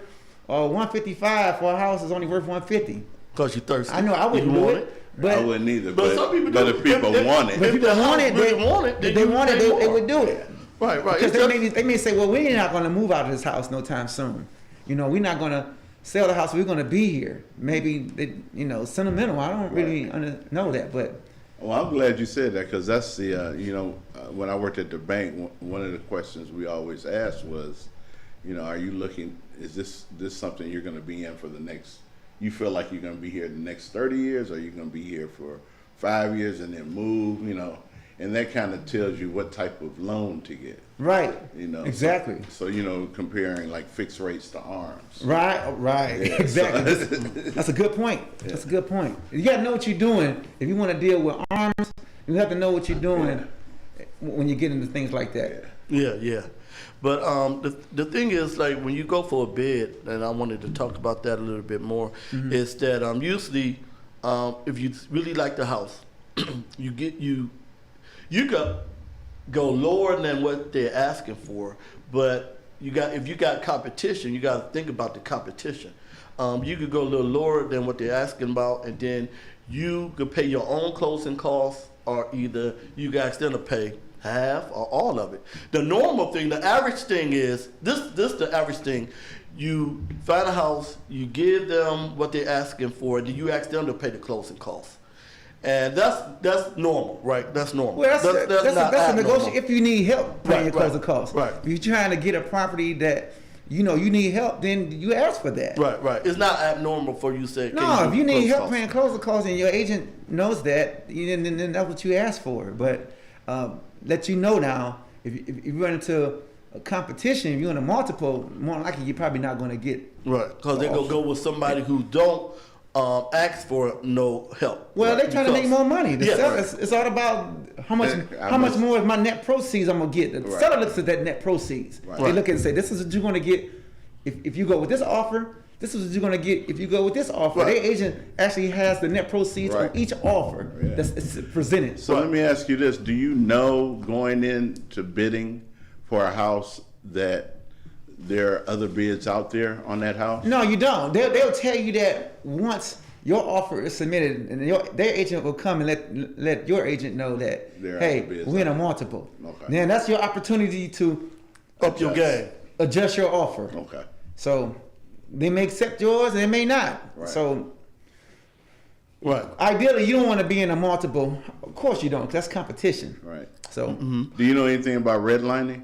$155 for a house that's only worth $150? because you're thirsty. I know I wouldn't You do want it, but I wouldn't either. But some people but do. if people want But it, if people want it, really want it, then they you want it, pay they more. would do it. Right. Because It's they may say, well, we're not going to move out of this house no time soon. We're not going to sell the house. We're going to be here. Maybe, sentimental. I don't really know that, but. well, I'm glad you said that, because that's the, when I worked at the bank, one of the questions we always asked was, are you looking, is this something you're going to be in for the next, you feel like you're going to be here the next 30 years, or you're going to be here for 5 years and then move, and that kind of tells you what type of loan to get. Right. Exactly. So comparing like fixed rates to ARMs. Right. Yeah, Exactly. That's a good point. That's a good point. You got to know what you're doing. If you want to deal with ARMs, you have to know what you're doing when you get into things like that. Yeah. But the thing is, like, when you go for a bid, and I wanted to talk about that a little bit more, is that usually if you really like the house, you go lower than what they're asking for, but if you got competition, you got to think about the competition. You could go a little lower than what they're asking about, and then you could pay your own closing costs, or either you guys then to pay half or all of it. The normal thing, the average thing is this the average thing. You find a house, you give them what they're asking for, and then you ask them to pay the closing costs. And that's normal, right? That's normal. Well, that's a negotiation. If you need help paying your Right, closing costs. right. If you're trying to get a property that you need help, then you ask for that. Right. It's not abnormal for you to say. No, if you need help paying closing costs and your agent knows that, then that's what you ask for. But let you know now, if you run into a competition, if you're in a multiple, more likely you're probably not going to get. Right, because they're going to go with somebody who don't ask for no help. Well, they're trying to make more money. The Yeah. seller, it's all about how much more is my net proceeds I'm gonna get. The Right. seller looks at that net proceeds. Right. They look at it and say, this is what you're gonna get if you go with this offer. This is what you're gonna get if you go with this offer. Right. Their agent actually has the net proceeds on Right. each offer Yeah. that's presented. So let me ask you this: do you know going into bidding for a house that there are other bids out there on that house? No, you don't. They'll tell you that once your offer is submitted, and their agent will come and let your agent know that, There are hey, other bids we're in a out multiple. Okay. Then that's your opportunity to Up your game. adjust your offer. Okay. So they may accept yours and they may not. Right. So Right. ideally, you don't want to be in a multiple. Of course you don't, 'cause that's competition. Right. So Do you know anything about redlining?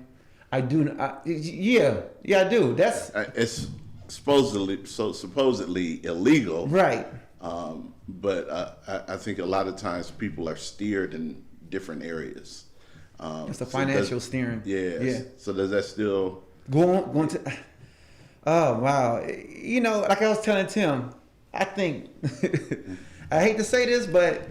I do. Yeah, I do. That's It's supposedly illegal. right. But I think a lot of times people are steered in different areas. It's the so financial does- steering. Yes. Yeah. So does that still? Going to. Oh wow! You know, like I was telling Tim, I think I hate to say this, but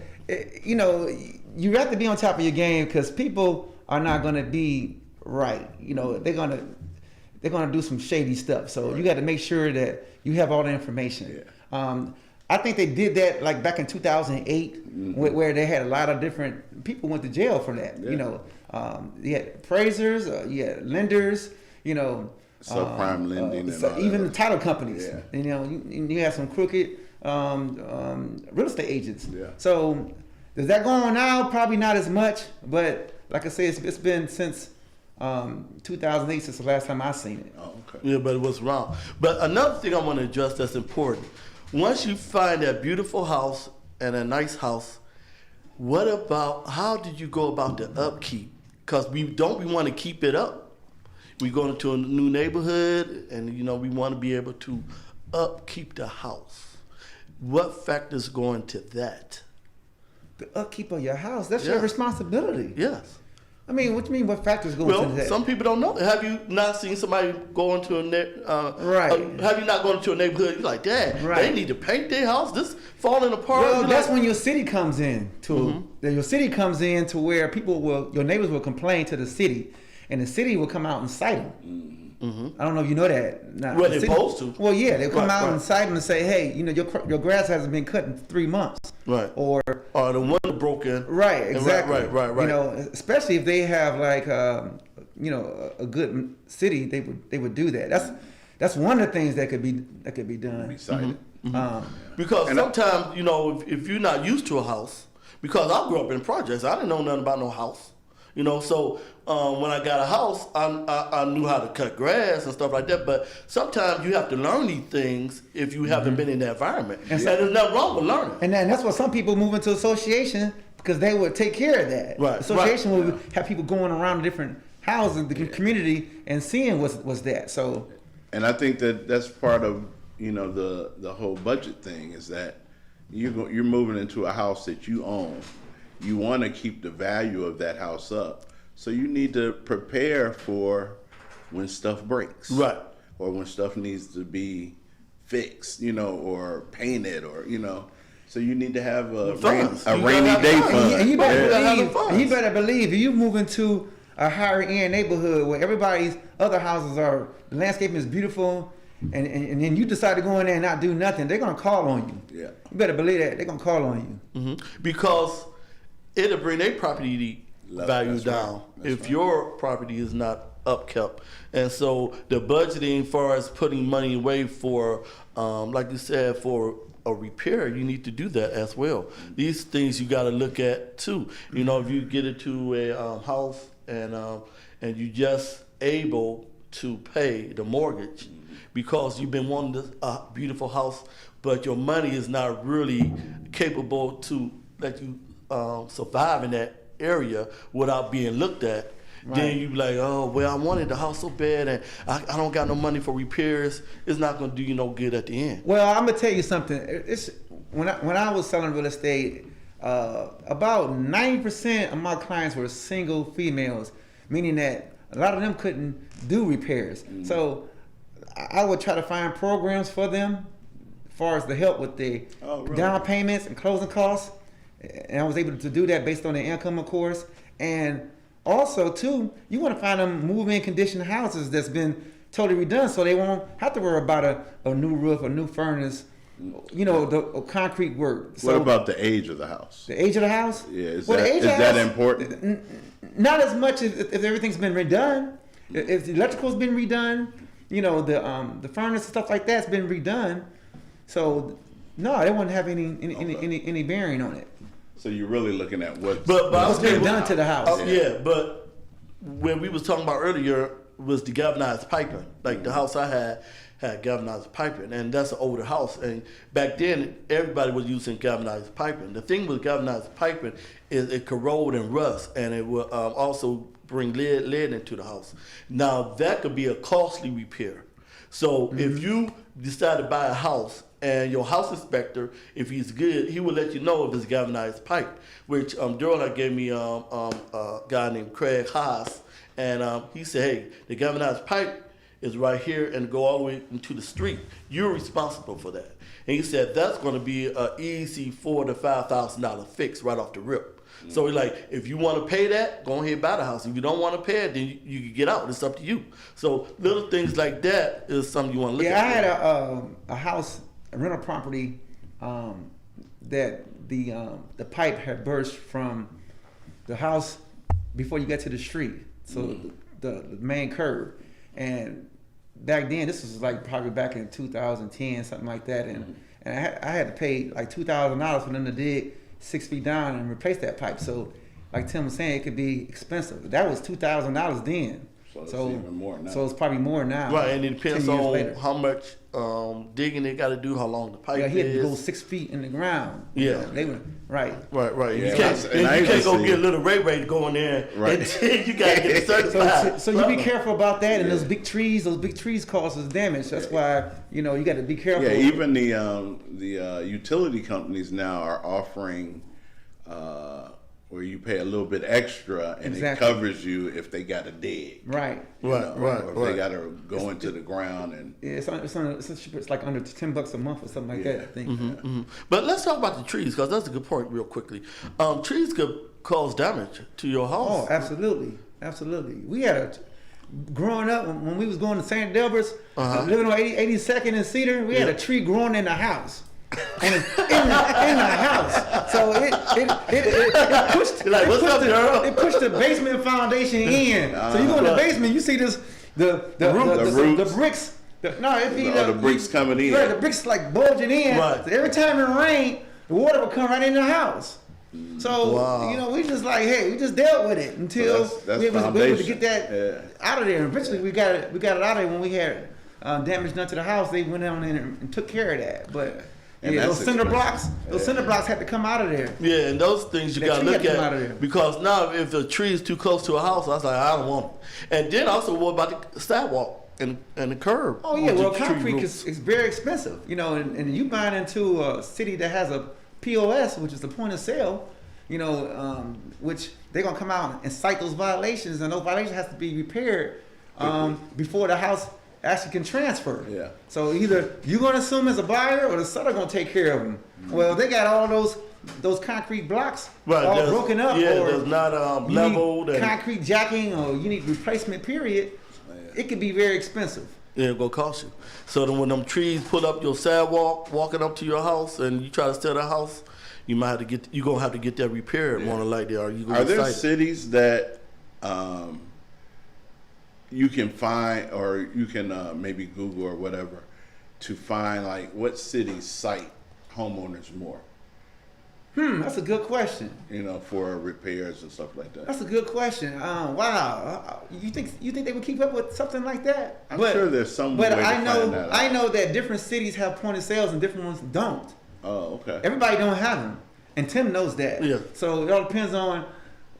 you know, you have to be on top of your game because people are not going to be right. You know, they're gonna do some shady stuff. So you got to make sure that you have all the information. Yeah. I think they did that like back in 2008, where they had a lot of different people went to jail for that. Yeah. You know, you had appraisers, you had lenders. You know. Subprime lending and all even that. the title companies. Yeah. You know, you have some crooked real estate agents. Yeah. So is that going on now? Probably not as much, but like I say, it's been since 2008 since the last time I seen it. Oh, okay. Yeah, but it was wrong. But another thing I want to address that's important. Once you find that beautiful house and a nice house, what about, how did you go about the upkeep? Because we want to keep it up. We go into a new neighborhood and, you know, we want to be able to upkeep the house. What factors go into that? The upkeep of your house, that's Yeah. your responsibility. Yes. I mean, what do you mean what factors go into Well, that? some people don't know. Have you not seen somebody go into Right. have you not gone into a neighborhood? You're like, Dad, Right. they need to paint their house. This falling apart. Well, You're that's like, when your city comes in your city comes in to where your neighbors will complain to the city, and the city will come out and cite them. I don't know if you know that. Now, Well, the they're city- supposed to. Well, yeah, they come Right, out right. and cite them and say, hey, you know, your grass hasn't been cut in 3 months. Right. Or or the window broken. right, exactly. Right. You know, especially if they have like you know, a good city, they would do that. That's one of the things that could be done. Be cited. Because And I- sometimes, you know, if you're not used to a house, because I grew up in projects, I didn't know nothing about no house. You know, so when I got a house, I knew how to cut grass and stuff like that. But sometimes you have to learn these things if you haven't been in that environment. And there's nothing wrong with learning. And then that's why some people move into association because they would take care of that. Right, Association right. would have people going around different houses, the community, and seeing what's that. So And I think that's part of, you know, the whole budget thing is that you're moving into a house that you own. You want to keep the value of that house up, so you need to prepare for when stuff breaks, Right. or when stuff needs to be fixed, you know, or painted, or you know. So you need to have a Funds. You gotta rainy have day funds. fund. and you better Yeah. believe, Having fun. and you better believe, if you move into a higher end neighborhood where everybody's other houses are, the landscaping is beautiful, and then you decide to go in there and not do nothing, they're gonna call on you. Yeah. You better believe that they're gonna call on you. Because it'll bring their property value That's right. down That's if right. your property is not upkept. And so the budgeting, as far as putting money away for, like you said, for a repair, you need to do that as well. These things you got to look at too. You know, if you get into a house and you just able to pay the mortgage because you've been wanting a beautiful house, but your money is not really capable to let you survive in that area without being looked at. Then you be like, oh, well, I wanted the house so bad and I don't got no money for repairs. It's not going to do you no good at the end. Well, I'm gonna tell you something. It's when I was selling real estate, about 90% of my clients were single females, meaning that a lot of them couldn't do repairs. So I would try to find programs for them, far as the help with the down payments and closing costs. And I was able to do that based on their income, of course. And also, too, you want to find them move-in condition houses that's been totally redone, so they won't have to worry about a new roof, a new furnace, the concrete work. So, what about the age of the house? The age of the house? Yeah, is well, that important? Not as much as if everything's been redone. If the electrical's been redone, the furnace and stuff like that's been redone. So no, they wouldn't have any bearing on it. So you're really looking at what's been done to the house. Yeah, but when we was talking about earlier was the galvanized piping. Like the house I had galvanized piping, and that's an older house. And back then, everybody was using galvanized piping. The thing with galvanized piping is it corrode and rust, and it will also bring lead into the house. Now, that could be a costly repair. So if you decide to buy a house, and your house inspector, if he's good, he will let you know if it's galvanized pipe, which Durham gave me a guy named Craig Haas, and he said, hey, the galvanized pipe is right here and go all the way into the street. You're responsible for that. And he said that's going to be an easy $4,000 to $5,000 fix right off the rip. So he's like, if you want to pay that, go ahead and buy the house. If you don't want to pay it, then you can get out. It's up to you. So little things like that is something you want to look at. Yeah, I had a house, a rental property, that the pipe had burst from the house before you get to the street. So the main curb. And back then, this was like probably back in 2010, something like that. And I had to pay like $2,000 for them to dig 6 feet down and replace that pipe. So like Tim was saying, it could be expensive. That was $2,000 then. So it's even more now. So it's probably more now. Right, and it depends on how much digging they got to do, how long the pipe is. Yeah, he had to go 6 feet in the ground. Yeah. They were, right. Right. Yeah, you can't go get a little Ray to go in there. Right. And then you got to get it certified. So you be careful about that. And those big trees cause us damage. That's why, you got to be careful. Yeah, even the utility companies now are offering where you pay a little bit extra and it covers you if they got to dig. Right. Or if they got to go into the ground and. Yeah, it's like under $10 a month or something like that, I think. But let's talk about the trees, because that's a good point real quickly. Trees could cause damage to your house. Oh, absolutely. We had growing up, when we was going to St. Delbert's, living on 82nd and Cedar, we had a tree growing in the house. In the house, so it pushed. Like, what's up, girl? It pushed the basement foundation in. So you go in the basement, you see this the bricks. The bricks coming in. Right, the bricks like bulging in. Right. So every time it rained, the water would come right in the house. So we just like, hey, we just dealt with it until we was able to get that out of there. And eventually, we got it out of there when we had damage done to the house. They went down in and took care of that, but. Those cinder blocks had to come out of there. Yeah, and those things you got to look at, because now if the tree is too close to a house, I was like, I don't want it. And then also, what about the sidewalk and the curb? Oh yeah, well, concrete is very expensive, and you buying into a city that has a POS, which is the point of sale, which they're gonna come out and cite those violations, and those violations have to be repaired before the house actually can transfer. Yeah. So either you're gonna assume as a buyer or the seller gonna take care of them. Well, they got all those concrete blocks all broken up. Yeah, or there's not leveled. And concrete jacking, or you need replacement. Period. It could be very expensive. Yeah, it's gonna cost you. So then when them trees pull up your sidewalk, walking up to your house, and you try to sell the house, you're gonna have to get that repaired more than likely, or you gonna Are there cited. cities that you can find, or you can maybe Google or whatever, to find like what cities cite homeowners more? That's a good question. For repairs and stuff like that. That's a good question. Wow, you think they would keep up with something like that? I'm sure there's some way to find that out. I know that different cities have point of sales and different ones don't. Oh, okay. Everybody don't have them, and Tim knows that. Yeah. So it all depends on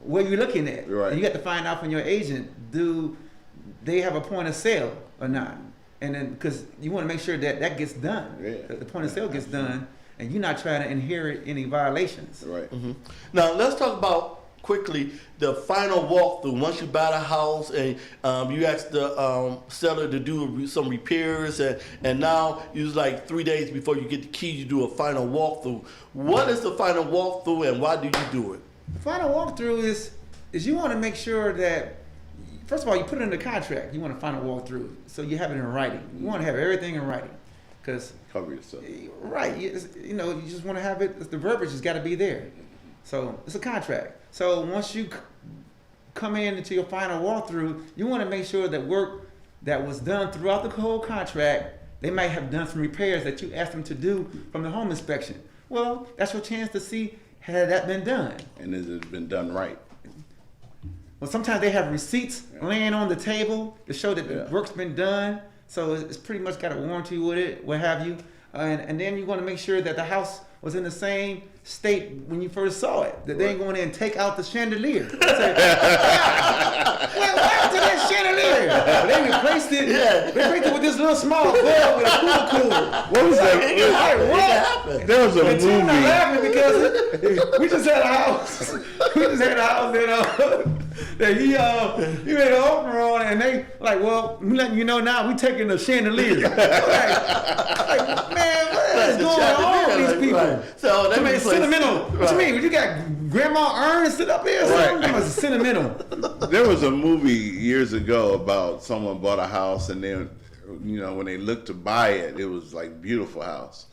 where you're looking at. Right. And you have to find out from your agent, do they have a point of sale or not? And then, because you want to make sure that gets done. Yeah. The point of sale gets done, and you're not trying to inherit any violations. Right. Now let's talk about quickly the final walkthrough. Once you buy the house and you ask the seller to do some repairs, and now it's like 3 days before you get the key, you do a final walkthrough. What is the final walkthrough, and why do you do it? The final walkthrough is you want to make sure that, first of all, you put it in the contract. You want a final walkthrough, so you have it in writing. You want to have everything in writing, because Cover yourself. right, you know, you just want to have it. The verbiage has got to be there. So it's a contract. So once you come into your final walkthrough, you want to make sure that work that was done throughout the whole contract, they might have done some repairs that you asked them to do from the home inspection. Well, that's your chance to see, had that been done. And has it been done right? Well, sometimes they have receipts laying on the table to show that the work's been done. So it's pretty much got a warranty with it, what have you. And then you want to make sure that the house was in the same state when you first saw it. That they ain't going in and take out the chandelier. Say, well, what happened to that chandelier? But they replaced it. Yeah. They replaced it with this little small glove with a cooler. What was that? It can happen. There was a And Tim not movie. laughing because we just had a house. We just had a house that he made an offer on, and they like, well, we letting you know now we taking the chandelier. like, man, what is going on with these people? Right. So that makes Sentimental. What you mean? You got Grandma Ern sit up here? Right. That was sentimental. There was a movie years ago about someone bought a house, and then, you know, when they looked to buy it, it was like beautiful house.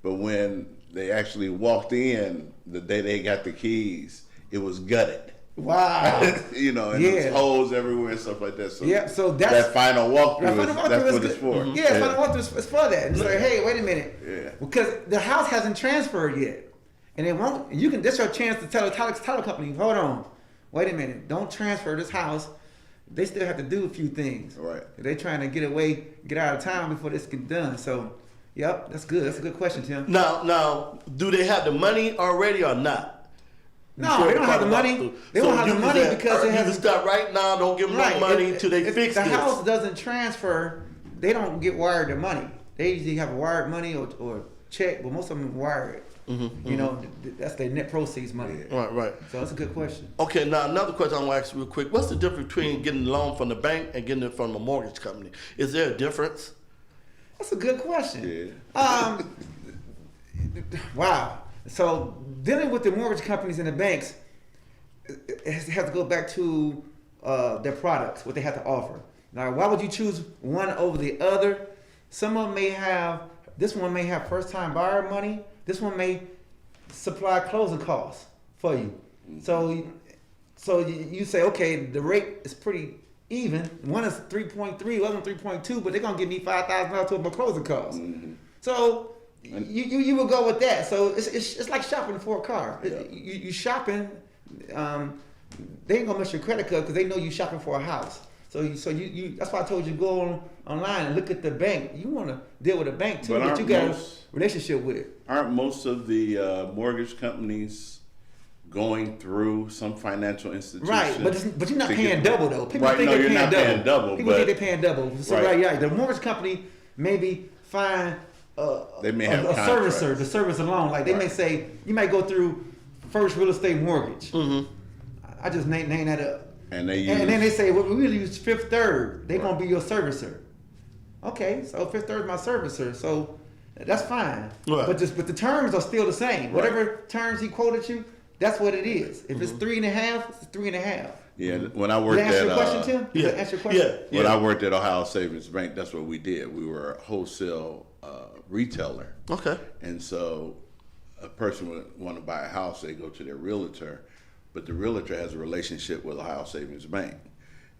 But when they actually walked in the day they got the keys, it was gutted. Wow. You know, and Yeah. there's holes everywhere and stuff like that. So Yeah, so that final walkthrough, that's what it's for. Yeah, final walkthrough is for that. It's like, hey, wait a minute. Yeah. Because the house hasn't transferred yet. And it won't, you can, that's your chance to tell the title company, hold on, wait a minute, don't transfer this house. They still have to do a few things. Right. They're trying to get out of town before this gets done. So, yep, that's good. That's a good question, Tim. Now, do they have the money already or not? No, they don't have the money. They don't have the money because they it have to has start right now. Don't give them no money until they fix the this. house doesn't transfer, they don't get wired the money. They usually have wired money or check, but most of them wire it. You know, that's their net proceeds money. Right. So that's a good question. Okay, now another question I want to ask you real quick. What's the difference between getting a loan from the bank and getting it from a mortgage company? Is there a difference? That's a good question. Yeah. Wow. So dealing with the mortgage companies and the banks, it has to go back to their products, what they have to offer. Now, why would you choose one over the other? Some of them may have, this one may have first-time buyer money. This one may supply closing costs for you. So you say, okay, the rate is pretty even. One is 3.3, the other one 3.2, but they're gonna give me $5,000 to my closing costs. So you will go with that. So it's like shopping for a car. You shopping. They ain't gonna mess your credit card because they know you shopping for a house. So you that's why I told you go online and look at the bank. You want to deal with a bank too, but you got a relationship with it. Aren't most of the mortgage companies going through some financial institution? Right, but you're not paying double though. People Right, think no, they're you're not paying double. People think they're paying double. So Right. right, the mortgage company maybe find They may a have servicer, the service alone. Like they may say, you might go through First Real Estate Mortgage. I just name that up. And they And then they say, well, we really use Fifth Third. They're gonna be your servicer. Okay, so Fifth Third is my servicer, so that's fine. Right. But the terms are still the same. Whatever terms he quoted you, that's what it is. If it's 3.5, it's 3.5. Yeah, when I worked Did I answer at your question, Tim? Did I answer your question? when I worked at Ohio Savings Bank, that's what we did. We were a wholesale retailer. Okay. And so a person would want to buy a house, they go to their realtor, but the realtor has a relationship with Ohio Savings Bank.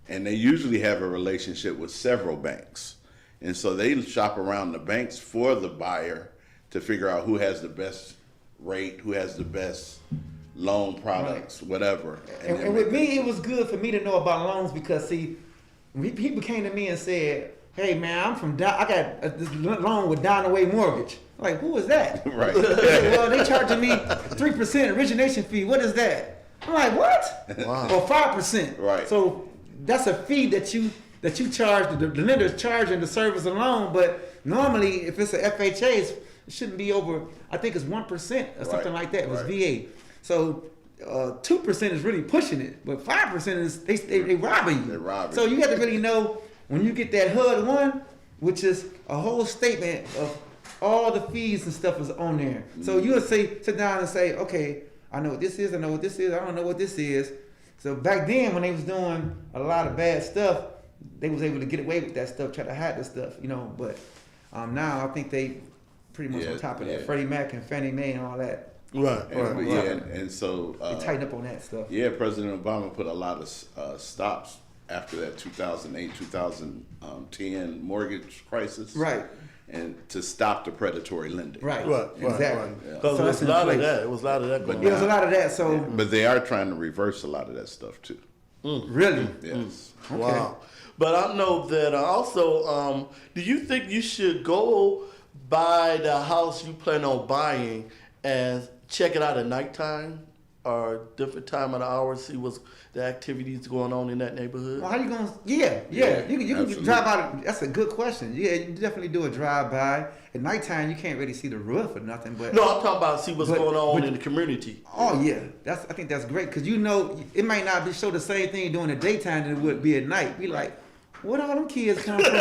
And they usually have a relationship with several banks. And so they shop around the banks for the buyer to figure out who has the best rate, who has the best loan products, whatever. And with me, it was good for me to know about loans because, see, people came to me and said, hey, man, I'm from, I got this loan with Donaway Mortgage. I'm like, who is that? Right. They said, well, they charging me 3% origination fee. What is that? I'm like, what? Wow. Or 5%. Right. So that's a fee that you charge, the lender's charging the service alone, but normally if it's a FHA, it shouldn't be over, I think it's 1% or something like that. It was VA. So 2% is really pushing it, but 5% is they robbing you. They're robbing So you. you have to really know when you get that HUD one, which is a whole statement of all the fees and stuff is on there. So you'll sit down and say, okay, I know what this is, I know what this is, I don't know what this is. So back then when they was doing a lot of bad stuff, they was able to get away with that stuff, try to hide the stuff, but now I think they pretty much on top of that. Freddie Mac and Fannie Mae and all that. Right. And so They tighten up on that stuff. yeah, President Obama put a lot of stops after that 2008, 2010 mortgage crisis. Right. And to stop the predatory lending. Right. Exactly. Yeah. Because So there was that's a in lot of place. that. It was a lot of that going There was a on. lot of that, so But they are trying to reverse a lot of that stuff too. really. Yes. Okay. Wow. But I know that also, do you think you should go buy the house you plan on buying and check it out at nighttime or different time of the hour, see what's the activities going on in that neighborhood? Well, how you gonna? Yeah. You can absolutely. drive by. That's a good question. Yeah, you definitely do a drive by. At nighttime, you can't really see the roof or nothing. But No, I'm talking about see what's But- going on but- in the community. oh yeah, I think that's great because it might not be show the same thing during the daytime than it would be at night. Be like, where all them kids come from?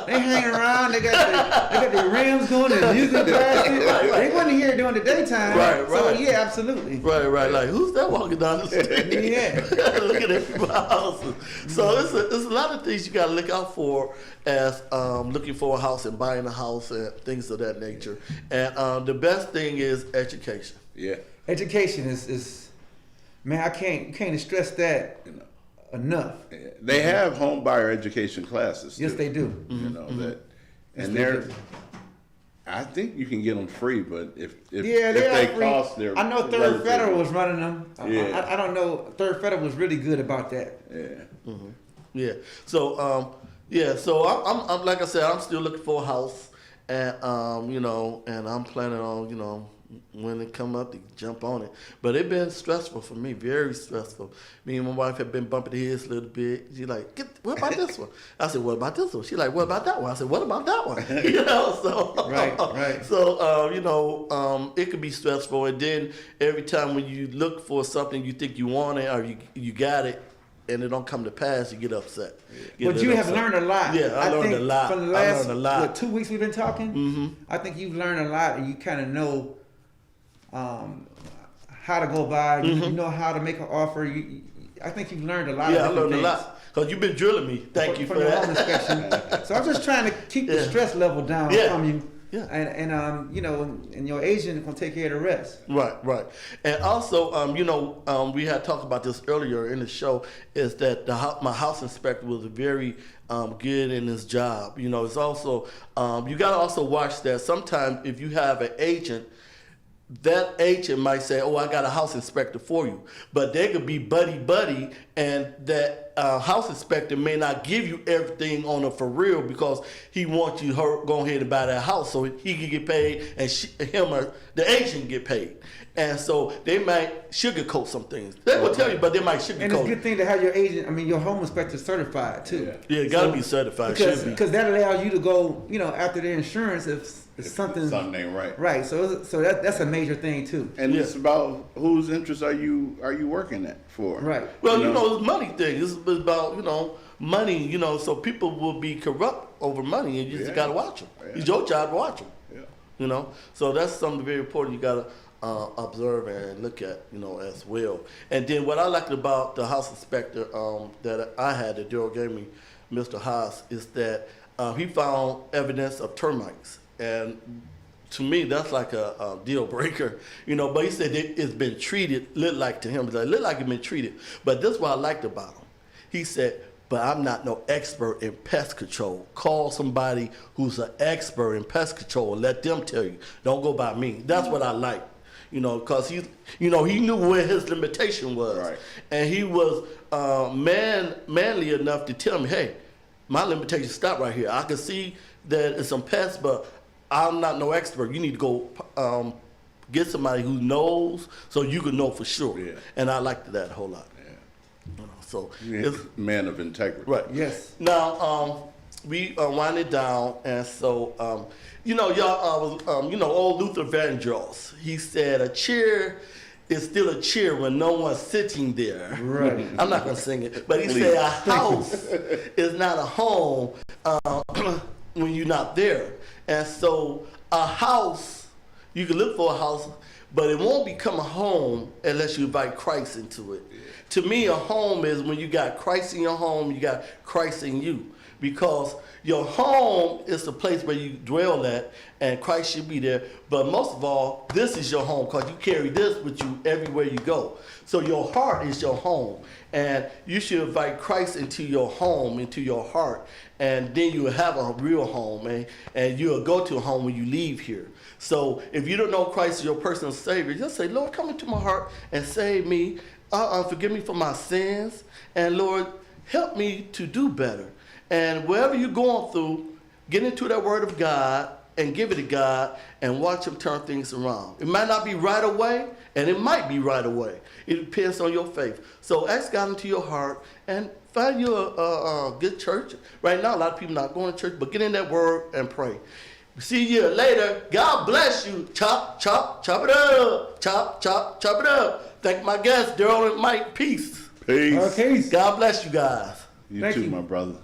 They hanging around. They got the rims going and the music blasting. They wasn't here during the daytime. Right, So right. yeah, absolutely. Right. Like, who's that walking down the street? Yeah. Looking at people's houses. So it's a lot of things you got to look out for as looking for a house and buying a house and things of that nature. And the best thing is education. Yeah. Education is man, you can't stress that You know. enough. They have home buyer education classes. Yes, too. they do. You know that, Yes, and they they're. do. I think you can get them free, but if Yeah, they are free. cost, they're. I know Third relatively- Federal was running them. Yeah. I don't know. Third Federal was really good about that. Yeah. Yeah. So So I'm like I said, I'm still looking for a house, and and I'm planning on when it come up to jump on it. But it been stressful for me, very stressful. Me and my wife have been bumping heads a little bit. She like, what about this one? I said, what about this one? She like, what about that one? I said, what about that one? So Right. So it could be stressful, and then every time when you look for something you think you want it or you got it, and it don't come to pass, you get upset. But you have learned a lot. Yeah, I learned think a lot. From the I last learned a lot. What, 2 weeks we've been talking. Mm-hmm. I think you've learned a lot, and you kind of know how to go by. You know how to make an offer. I think you've learned a lot. Yeah, I of learned different a things. lot because you've been drilling me. Thank you for your home that. inspection. So I'm just trying to keep the Yeah. stress level down Yeah. from you. Yeah. And your agent is gonna take care of the rest. Right. And also, we had talked about this earlier in the show, is that my house inspector was very good in his job. It's also, you got to also watch that sometimes if you have an agent, that agent might say, oh, I got a house inspector for you. But they could be buddy, and that house inspector may not give you everything on it for real because he wants you to go ahead and buy that house so he can get paid and him or the agent get paid. And so they might sugarcoat some things. They will tell you, but they might sugarcoat And it's a it. good thing to have your agent, your home inspector certified too. Yeah, it got to be certified. Should be. Because that allows you to go, after the insurance if something ain't right. Right. So that's a major thing too. And Yeah. it's about whose interests are you working at for? Right. Well, it's money thing. It's about, money, so people will be corrupt over money, and you just Yeah. got to watch them. Yeah. It's your job to watch them. Yeah. So that's something very important you got to observe and look at, as well. And then what I liked about the house inspector that I had that Daryl gave me, Mr. Haas, is that he found evidence of termites. And to me, that's like a deal breaker, but he said it's been treated, looked like to him, it looked like it's been treated. But this is what I liked about him. He said, but I'm not no expert in pest control. Call somebody who's an expert in pest control and let them tell you. Don't go by me. That's what I like, because he knew where his limitation was. Right. And he was manly enough to tell me, hey, my limitation stop right here. I can see that it's some pests, but I'm not no expert. You need to go get somebody who knows so you can know for sure. Yeah. And I liked that a whole lot. So it's Man of integrity. right. Yes. Now we wind it down, and so y'all was old Luther Vandross. He said a chair is still a chair when no one's sitting there. Right. I'm not going to sing it. But he said a house is not a home when you're not there. And so a house, you can look for a house, but it won't become a home unless you invite Christ into it. To me, a home is when you got Christ in your home, you got Christ in you. Because your home is the place where you dwell at, and Christ should be there. But most of all, this is your home because you carry this with you everywhere you go. So your heart is your home. And you should invite Christ into your home, into your heart. And then you will have a real home. And you'll go to a home when you leave here. So if you don't know Christ as your personal Savior, just say, Lord, come into my heart and save me. Forgive me for my sins. And Lord, help me to do better. And wherever you're going through, get into that word of God and give it to God and watch him turn things around. It might not be right away, and it might be right away. It depends on your faith. So ask God into your heart and find you a good church. Right now, a lot of people not going to church, but get in that word and pray. See you later. God bless you. Chop, chop, chop it up. Chop, chop, chop it up. Thank my guests, Daryl and Mike. Peace. Peace. Okay. God bless you guys. You Thank too, you. my brother.